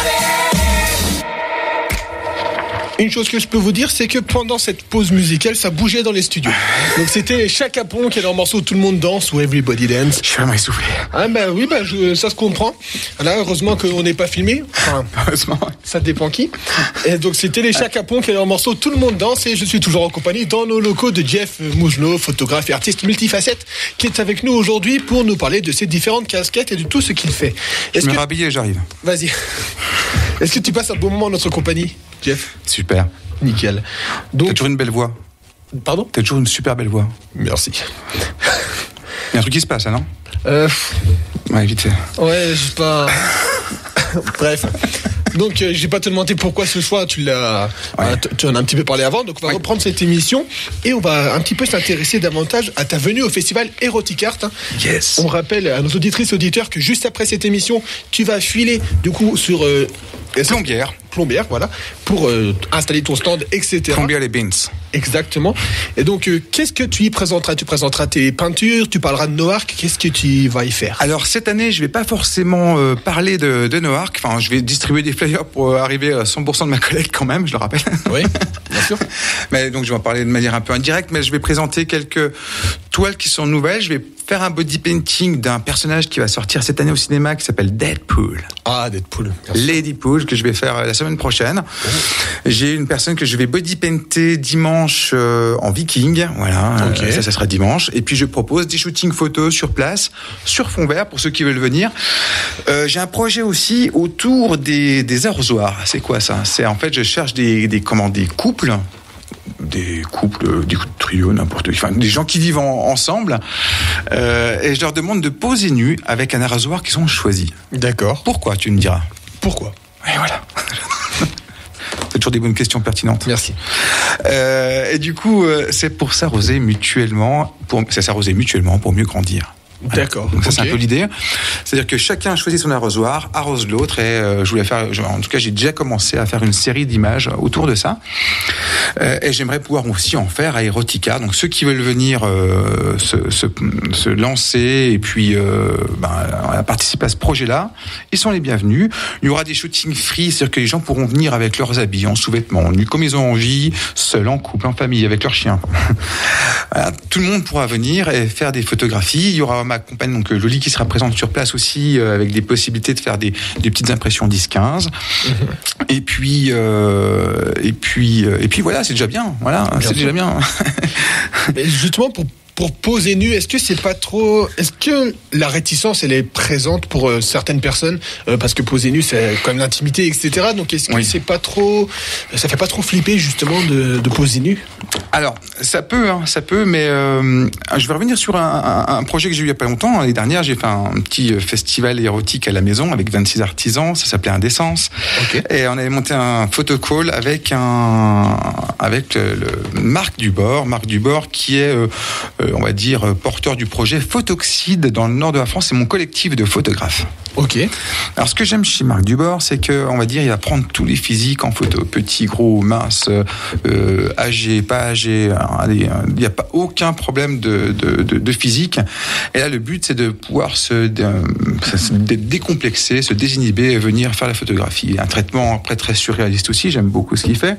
Une chose que je peux vous dire, c'est que pendant cette pause musicale, ça bougeait dans les studios. Donc c'était Chaka Ponk qui est leur morceau Tout le monde danse ou Everybody Dance. Je suis vraiment essoufflé. Ah bah oui, ça se comprend. Là, heureusement qu'on n'est pas filmé. Enfin, Heureusement. ça dépend qui. Et donc c'était les Chaka Ponk et leur morceau Tout le monde danse. Et je suis toujours en compagnie dans nos locaux de Jeff Mougenot, photographe et artiste multifacette, qui est avec nous aujourd'hui pour nous parler de ses différentes casquettes et de tout ce qu'il fait. Je me rhabille et j'arrive. Vas-y. Est-ce que tu passes un bon moment en notre compagnie, Jeff? Super. Nickel. T'as Donc, toujours une belle voix. pardon? T'as toujours une super belle voix. Merci. Il y a un truc qui se passe là, non? Ouais, vite fait. Ouais, je sais pas. Bref. Donc, je vais pas te demander pourquoi ce choix, tu l'as, Ouais. tu en as un petit peu parlé avant. Donc, on va Ouais. reprendre cette émission et on va un petit peu s'intéresser davantage à ta venue au festival Erotic Art. Yes. On rappelle à nos auditrices et auditeurs que juste après cette émission, tu vas filer du coup sur Plombière, voilà, pour installer ton stand, etc. Plombière les beans. Exactement. Et donc, qu'est-ce que tu y présenteras? Tu présenteras tes peintures, tu parleras de Noark. Qu'est-ce que tu vas y faire? Alors cette année, je vais pas forcément parler de Noark. Enfin, je vais distribuer des flyers pour arriver à 100% de ma collecte quand même, je le rappelle. Oui, bien sûr. Mais donc je vais en parler de manière un peu indirecte, mais je vais présenter quelques toiles qui sont nouvelles. Je vais faire un body painting d'un personnage qui va sortir cette année au cinéma qui s'appelle Deadpool. Ah, Deadpool. Ladypool, que je vais faire la semaine prochaine. J'ai une personne que je vais body painter dimanche en viking. Voilà, Ok. ça sera dimanche. Et puis je propose des shootings photos sur place, sur fond vert pour ceux qui veulent venir. J'ai un projet aussi autour des arrosoirs. C'est quoi ça? C'est en fait, je cherche des couples. Des couples, des trios, n'importe qui, enfin des gens qui vivent ensemble, et je leur demande de poser nus avec un arrosoir qu'ils ont choisi. D'accord. Pourquoi, tu me diras? Pourquoi? Et voilà. C'est toujours des bonnes questions pertinentes. Merci. Et du coup, c'est pour s'arroser mutuellement, pour mieux grandir. D'accord. Donc ça, Ok. c'est un peu l'idée. C'est-à-dire que chacun choisit son arrosoir, arrose l'autre, et en tout cas, j'ai déjà commencé à faire une série d'images autour de ça. Et j'aimerais pouvoir aussi en faire à Erotica. Donc ceux qui veulent venir se lancer et puis participer à ce projet-là, ils sont les bienvenus. Il y aura des shootings free, c'est-à-dire que les gens pourront venir avec leurs habits, en sous-vêtements, nus comme ils ont envie, seuls, en couple, en famille, avec leurs chiens. Voilà, tout le monde pourra venir et faire des photographies. Il y aura ma compagne, donc Loli, qui sera présente sur place aussi, avec des possibilités de faire des petites impressions 10-15. Et puis voilà, c'est déjà bien. Voilà, Bien c'est sûr. déjà bien. Mais justement, pour poser nu, est-ce que c'est pas trop... Est-ce que la réticence, elle est présente pour certaines personnes parce que poser nu, c'est quand même l'intimité, etc. Donc est-ce que Oui. c'est pas trop... Ça fait pas trop flipper, justement, de poser nu? Alors, ça peut, mais je vais revenir sur un projet que j'ai eu il y a pas longtemps. L'année dernière, j'ai fait un petit festival érotique à la maison avec 26 artisans. Ça s'appelait Indécence. Ok. Et on avait monté un photocall avec Marc Dubord. Marc Dubord qui est, on va dire, porteur du projet Photoxide dans le nord de la France. C'est mon collectif de photographes. Ok. Alors, ce que j'aime chez Marc Dubord, c'est que, on va dire, il va prendre tous les physiques en photo. Petit, gros, mince, âgé, pas âgé. Il n'y a pas aucun problème de physique. Et là, le but, c'est de pouvoir décomplexer, se désinhiber et venir faire la photographie. Un traitement après très surréaliste aussi. J'aime beaucoup ce qu'il fait.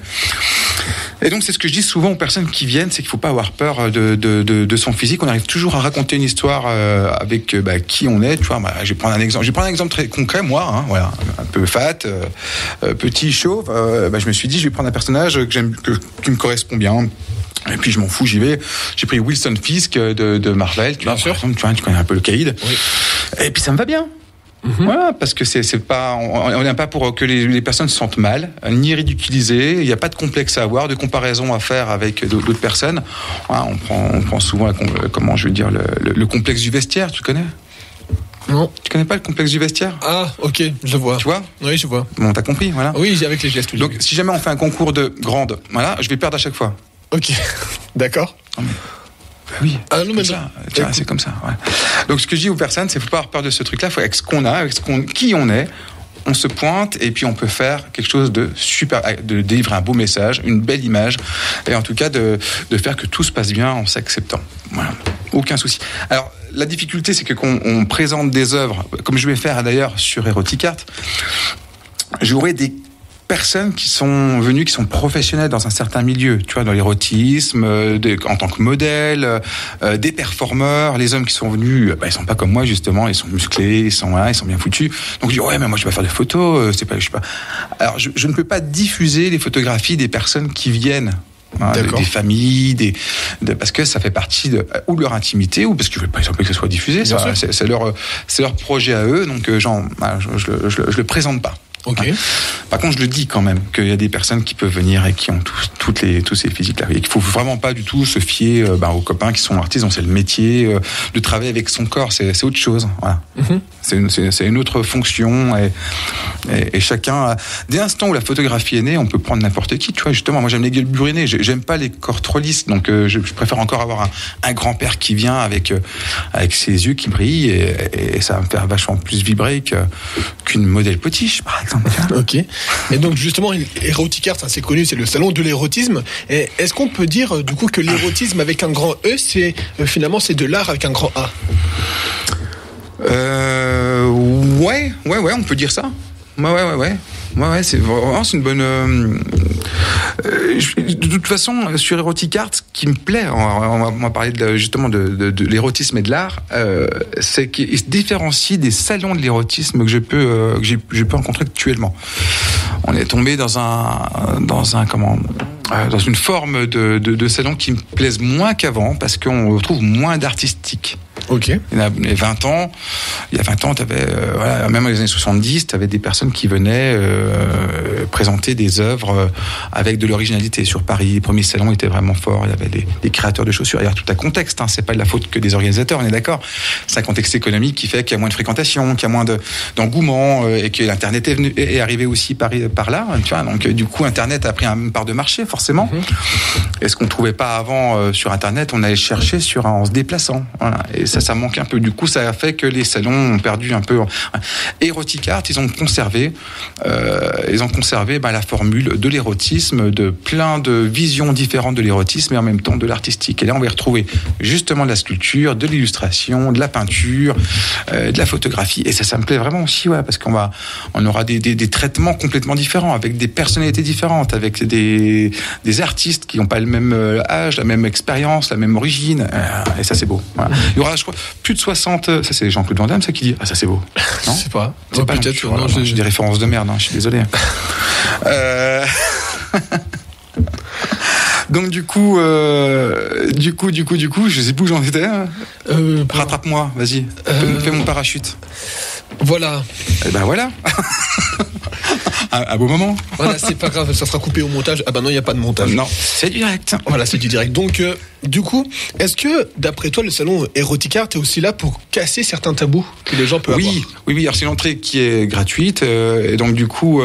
Et donc, c'est ce que je dis souvent aux personnes qui viennent, c'est qu'il ne faut pas avoir peur de son physique. On arrive toujours à raconter une histoire avec qui on est. Tu vois, je vais prendre un exemple. Je vais prendre un exemple très concret, moi, voilà, un peu fat, petit, chauve. Je me suis dit, je vais prendre un personnage qui me correspond bien. Et puis je m'en fous, j'y vais. J'ai pris Wilson Fisk de Marvel. Tu vois, par exemple, tu connais un peu le caïd. Oui. Et puis ça me va bien. Voilà, parce que c'est pas, on n'est pas pour que les personnes se sentent mal, ni ridiculisées. Il n'y a pas de complexe à avoir, de comparaison à faire avec d'autres personnes. Voilà, on prend souvent le complexe du vestiaire. Tu connais? Non. Tu connais pas le complexe du vestiaire? Ah, ok, je vois. Tu vois? Oui, je vois. Bon, t'as compris, voilà. Oui, avec les gestes. Donc, si jamais on fait un concours de grande, voilà, je vais perdre à chaque fois. Ok, d'accord. Oui. Ah non, mais ça. Tiens, c'est comme ça. Ouais. Donc, ce que je dis aux personnes, c'est qu'il ne faut pas avoir peur de ce truc-là. Il faut avec ce qu'on a, qui on est, on se pointe et puis on peut faire quelque chose de super, de délivrer un beau message, une belle image, et en tout cas de faire que tout se passe bien en s'acceptant. Voilà. Aucun souci. Alors, la difficulté, c'est que quand on présente des œuvres, comme je vais faire d'ailleurs sur Eroticart, j'aurai des personnes qui sont venues, qui sont professionnelles dans un certain milieu, tu vois, dans l'érotisme, en tant que modèle, des performeurs, les hommes qui sont venus, ils sont pas comme moi justement, ils sont musclés, ils sont bien foutus. Donc je dis ouais, mais moi je vais pas faire de photos, je sais pas. Alors je ne peux pas diffuser les photographies des personnes qui viennent. Des familles, parce que ça fait partie de ou leur intimité, ou parce que je veux pas que ce soit diffusé. C'est leur projet à eux, donc je le présente pas. Ok. Par contre, je le dis quand même qu'il y a des personnes qui peuvent venir et qui ont tous ces physiques-là. Et qu'il faut vraiment pas du tout se fier aux copains qui sont artistes. C'est le métier de travailler avec son corps. C'est autre chose. Voilà. Mm-hmm. C'est une autre fonction. Et chacun, dès l'instant où la photographie est née, on peut prendre n'importe qui. Tu vois, justement, moi j'aime les gueules burinées. J'aime pas les corps trop lisses. Donc je préfère encore avoir un grand-père qui vient avec ses yeux qui brillent et ça va me faire vachement plus vibrer qu'une modèle potiche, par exemple. Ok. Et donc justement, Eroticart, c'est connu, c'est le salon de l'érotisme. Et est-ce qu'on peut dire du coup que l'érotisme avec un grand E, c'est finalement c'est de l'art avec un grand A? Ouais, on peut dire ça. Ouais, c'est vraiment une bonne. De toute façon, sur Eroticart, ce qui me plaît, on va parler justement de l'érotisme et de l'art, c'est qu'il se différencie des salons de l'érotisme que je peux rencontrer actuellement. On est tombé dans une forme de salon qui me plaise moins qu'avant parce qu'on retrouve moins d'artistique. Ok. Il y a 20 ans, t'avais, même dans les années 70, t'avais des personnes qui venaient présenter des œuvres avec de l'originalité. Sur Paris, les premiers salons étaient vraiment forts. Il y avait des créateurs de chaussures. Il y a tout un contexte. C'est pas de la faute que des organisateurs. On est d'accord. C'est un contexte économique qui fait qu'il y a moins de fréquentation, qu'il y a moins d'engouement et que l'Internet est arrivé aussi par là. Tu vois. Donc du coup, Internet a pris une part de marché forcément. Et ce qu'on trouvait pas avant sur Internet, on allait chercher en se déplaçant. Voilà. Et ça manque un peu. Du coup, ça a fait que les salons ont perdu un peu. Erotic Art, ils ont conservé la formule de l'érotisme, de plein de visions différentes de l'érotisme et en même temps de l'artistique. Et là, on va y retrouver justement de la sculpture, de l'illustration, de la peinture, de la photographie. Et ça me plaît vraiment aussi, parce qu'on aura des traitements complètement différents, avec des personnalités différentes, avec des artistes qui n'ont pas le même âge, la même expérience, la même origine. Et ça, c'est beau. Voilà. Il y aura, je crois, plus de 60. Ça, c'est Jean-Claude Van Damme, ça qui dit. Ah, ça, c'est beau. Non, je sais pas. C'est pas peut-être. non, j'ai des références de merde. Je suis désolé. Donc du coup, je sais plus où j'en étais. Rattrape-moi, vas-y. Fais mon parachute. Voilà. Et ben voilà. Un beau moment. Voilà, c'est pas grave, ça sera coupé au montage. Ah ben non, il n'y a pas de montage. Non, c'est du direct. Voilà, c'est du direct. Donc, du coup, est-ce que, d'après toi, le salon Erotic Art est aussi là pour casser certains tabous que les gens peuvent avoir ? Oui. Alors c'est une entrée qui est gratuite, et donc du coup,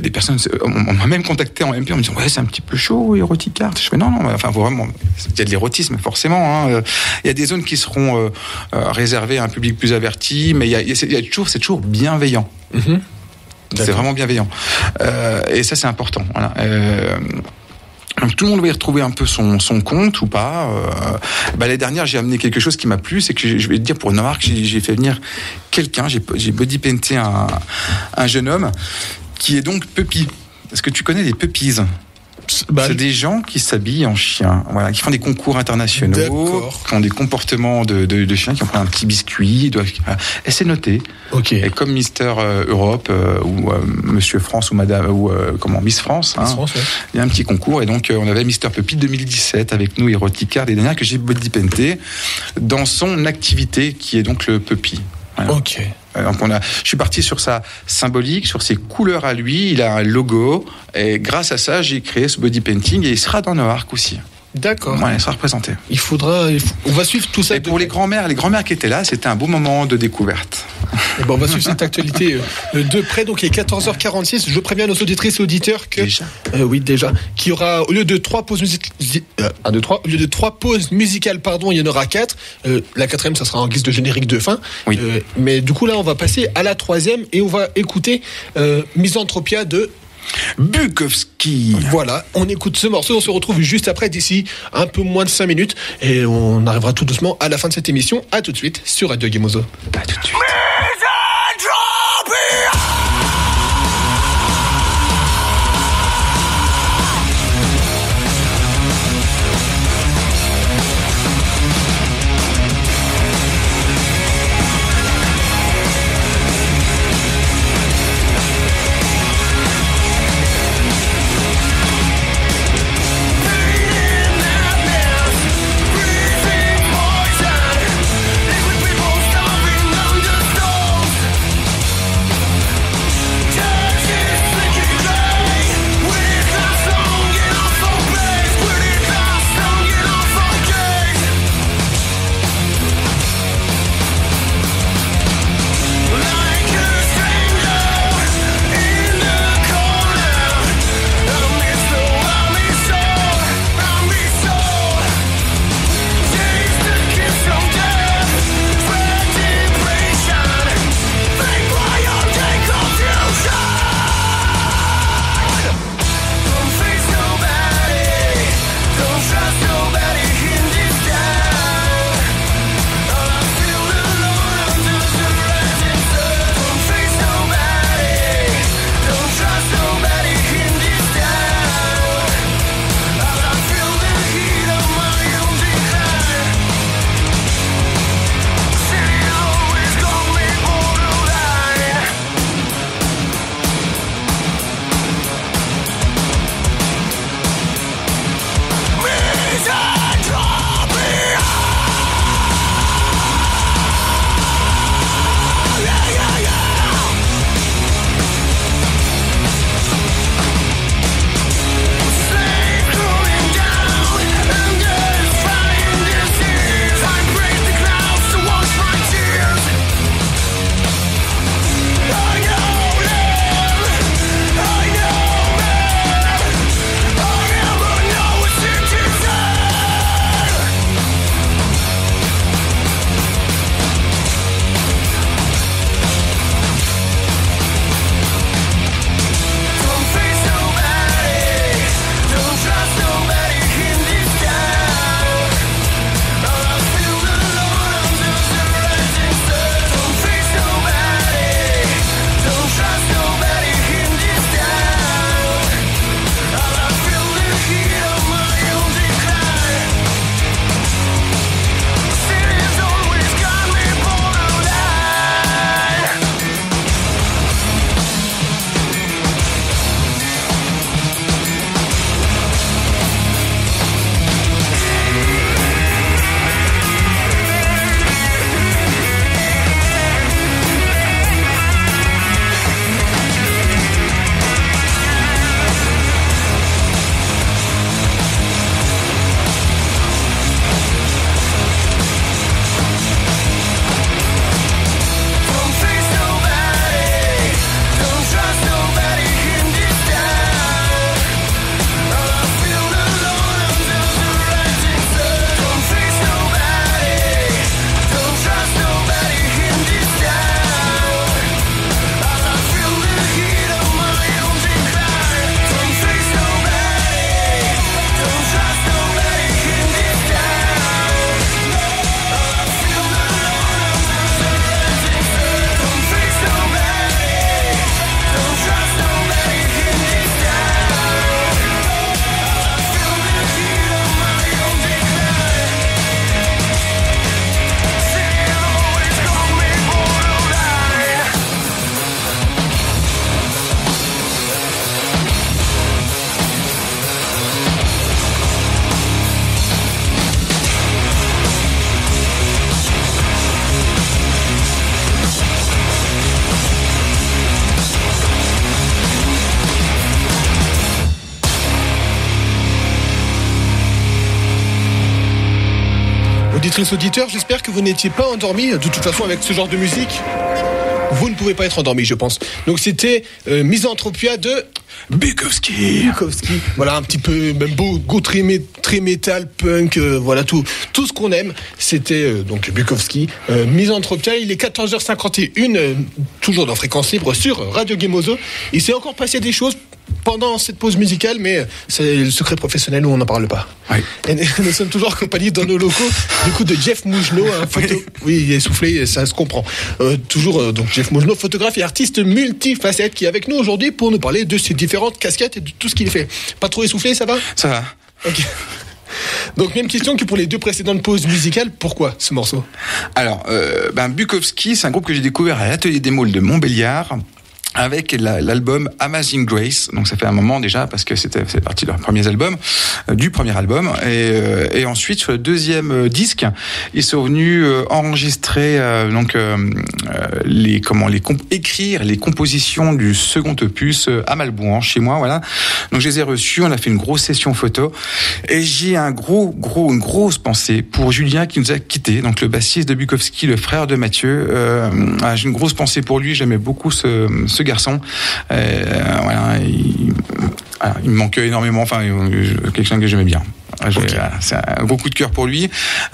des personnes, on m'a même contacté en MP en me disant ouais, c'est un petit peu chaud, Erotic Art. Je fais non, enfin vraiment, il y a de l'érotisme forcément. Il y a des zones qui seront réservées à un public plus averti, mais c'est toujours bienveillant. Mm-hmm. C'est vraiment bienveillant. Et ça, c'est important. Voilà. Donc tout le monde va y retrouver un peu son compte ou pas. L'année dernière, j'ai amené quelque chose qui m'a plu, c'est que je vais te dire, pour une marque, j'ai fait venir quelqu'un, j'ai body painté un jeune homme qui est donc puppy. Est-ce que tu connais les puppies ? C'est des gens qui s'habillent en chien, voilà, qui font des concours internationaux, D'accord. qui ont des comportements de chiens, qui ont pris un petit biscuit, et c'est noté. Ok. Et comme Mister Europe ou Monsieur France ou Madame ou Miss France, Miss France, ouais. Il y a un petit concours, et donc on avait Mister Puppy 2017 avec nous, Erotic Art, les dernières que j'ai body painté dans son activité qui est donc le puppy. Voilà. Ok. Donc je suis parti sur sa symbolique, sur ses couleurs à lui. Il a un logo, et grâce à ça, j'ai créé ce body painting, et il sera dans nos arcs aussi. D'accord. Ouais, il sera représenté. On va suivre tout ça. Et pour les grands-mères qui étaient là, c'était un beau moment de découverte. Et on va suivre cette actualité de près. Donc il est 14h46. Je préviens nos auditrices et auditeurs que déjà. Oui, déjà, qu'il y aura, au lieu de 3 pauses musicales, il y en aura 4. La 4e, ça sera en guise de générique de fin. Oui. Mais du coup là, on va passer à la 3e et on va écouter Misanthropia de Bukowski. Voilà, on écoute ce morceau, on se retrouve juste après, d'ici un peu moins de 5 minutes, et on arrivera tout doucement à la fin de cette émission. À tout de suite sur Radio Gemozo. À tout de suite. Poison, liquid people starving under stone. auditrices, auditeurs, j'espère que vous n'étiez pas endormis. De toute façon, avec ce genre de musique, vous ne pouvez pas être endormis, je pense. Donc c'était Misanthropia de Bukowski. Voilà, un petit peu, même beau, très métal, punk, voilà, tout ce qu'on aime. C'était donc Bukowski. Misanthropia, il est 14h51, toujours dans Fréquence Libre sur Radio Gemozo. Il s'est encore passé des choses pendant cette pause musicale, mais c'est le secret professionnel où on n'en parle pas. Oui. Et nous sommes toujours accompagnés dans nos locaux du coup de Jeff Mougenot, un photo. Oui, il est soufflé, ça se comprend. Donc Jeff Mougenot, photographe et artiste multifacette, qui est avec nous aujourd'hui pour nous parler de ses différentes casquettes et de tout ce qu'il fait. Pas trop essoufflé, ça va ? Ça va. Ok. Donc même question que pour les deux précédentes pauses musicales, pourquoi ce morceau ? Alors, Bukowski, c'est un groupe que j'ai découvert à l'Atelier des Maules de Montbéliard, avec l'album Amazing Grace. Donc ça fait un moment déjà, parce que c'est parti de leur premier album, du premier album, et ensuite sur le deuxième disque, ils sont venus enregistrer écrire les compositions du second opus à Malbouan, chez moi, voilà. Donc je les ai reçus, on a fait une grosse session photo, et j'ai une grosse pensée pour Julien qui nous a quittés, donc le bassiste de Bukowski, le frère de Mathieu. J'ai une grosse pensée pour lui, j'aimais beaucoup ce garçon. Il me manque énormément, quelqu'un que j'aimais bien. Okay. C'est un gros coup de cœur pour lui.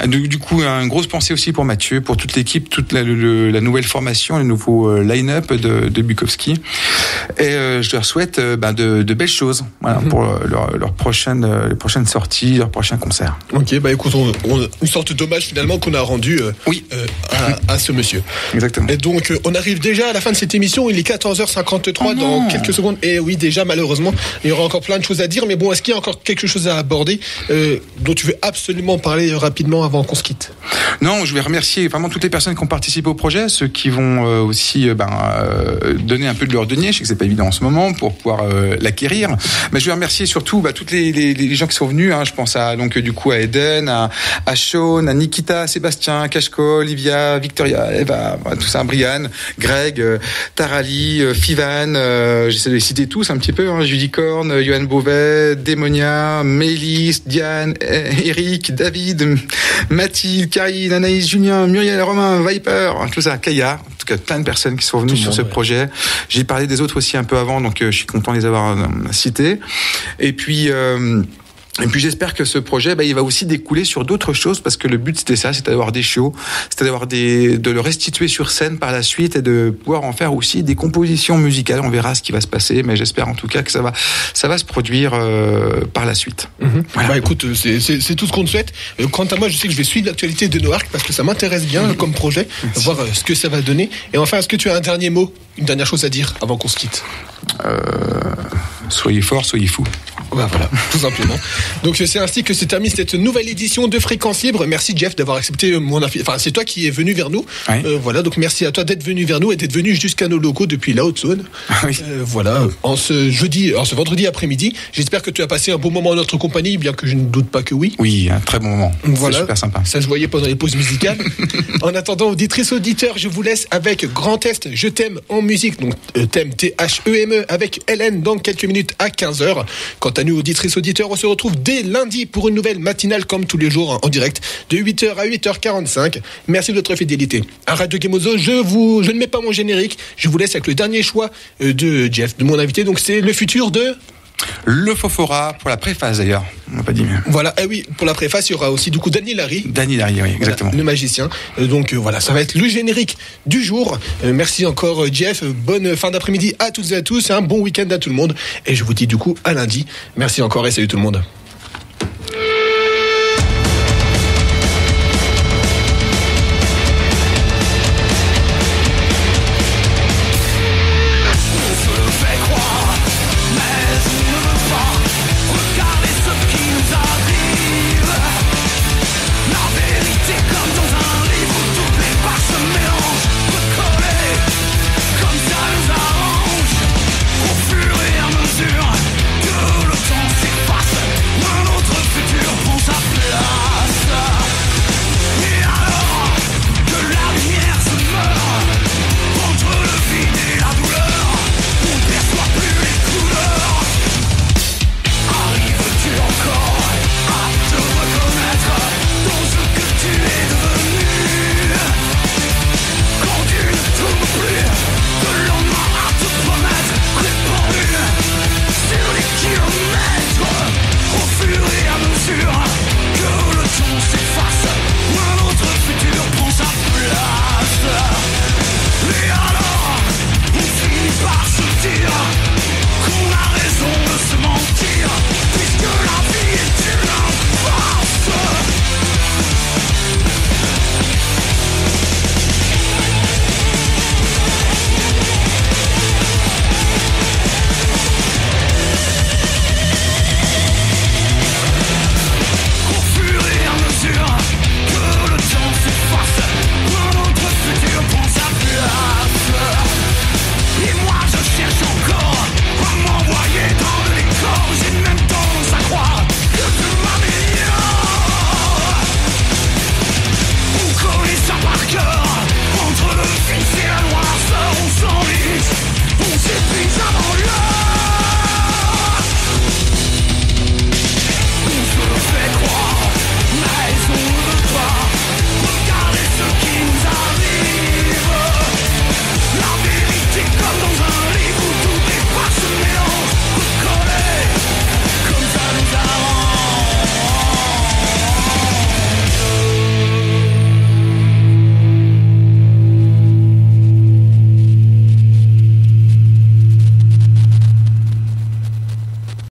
Du coup, une grosse pensée aussi pour Mathieu, pour toute l'équipe, toute la nouvelle formation, le nouveau line-up de Bukowski. Et je leur souhaite de belles choses, pour leur prochaine sortie, leur prochain concert. Ok, écoute, une sorte d'hommage finalement qu'on a rendu à ce monsieur. Exactement. Et donc, on arrive déjà à la fin de cette émission. Il est 14h53 dans quelques secondes. Et oui, déjà, malheureusement, il y aura encore plein de choses à dire. Mais bon, est-ce qu'il y a encore quelque chose à aborder dont tu veux absolument parler rapidement avant qu'on se quitte ? Non, je vais remercier vraiment toutes les personnes qui ont participé au projet, ceux qui vont aussi donner un peu de leur denier. Je sais que c'est pas évident en ce moment pour pouvoir l'acquérir. Mais je vais remercier surtout toutes les gens qui sont venus. Je pense à Eden, à Sean, à Nikita, à Sébastien, à Kashko, Olivia, Victoria, Eva, tout ça, Brian, Greg, Tarali, Fivan. J'essaie de les citer tous un petit peu. Judy Korn, Johan Beauvais, Démonia, Mélis, Diane, Eric, David, Mathilde, Karine, Anaïs, Julien, Muriel, Romain, Viper, tout ça, Kaya, en tout cas plein de personnes qui sont venues sur ce projet. J'ai parlé des autres aussi un peu avant, donc je suis content de les avoir cités. Et puis j'espère que ce projet, il va aussi découler sur d'autres choses, parce que le but c'était ça, c'était d'avoir des shows, c'était de le restituer sur scène par la suite et de pouvoir en faire aussi des compositions musicales. On verra ce qui va se passer, mais j'espère en tout cas que ça va se produire par la suite. Voilà. Écoute, c'est tout ce qu'on te souhaite. Quant à moi, je sais que je vais suivre l'actualité de Noarc parce que ça m'intéresse bien comme projet, voir ce que ça va donner. Et enfin, est-ce que tu as un dernier mot, une dernière chose à dire avant qu'on se quitte ? Soyez forts, soyez fous. Voilà, tout simplement. Donc c'est ainsi que se termine cette nouvelle édition de Fréquence Libre. Merci Jeff d'avoir accepté mon invitation. C'est toi qui es venu vers nous. Oui. Donc merci à toi d'être venu vers nous et d'être venu jusqu'à nos locaux depuis la Haute-Saône. Oui. En ce vendredi après-midi. J'espère que tu as passé un bon moment en notre compagnie, bien que je ne doute pas que oui. Oui, un très bon moment. Voilà. C'est super sympa. Ça se voyait pendant les pauses musicales. En attendant, auditrices, auditeurs, je vous laisse avec Grand Est, Je t'aime en musique. Donc thème THEME avec Hélène dans quelques minutes à 15h. Quant à nous, auditrices, auditeurs, on se retrouve dès lundi pour une nouvelle matinale comme tous les jours en direct de 8h à 8h45. Merci de votre fidélité. À Radio Gemozo, je ne mets pas mon générique. Je vous laisse avec le dernier choix de Jeff, de mon invité. Donc c'est le futur de... Le Fofora, pour la préface d'ailleurs, on n'a pas dit mieux. Voilà, oui, pour la préface, il y aura aussi du coup Danny Larry. Oui, exactement. Voilà, le magicien. Donc voilà, ça va être le générique du jour. Merci encore Jeff, bonne fin d'après-midi à toutes et à tous, un bon week-end à tout le monde. Et je vous dis du coup à lundi. Merci encore et salut tout le monde.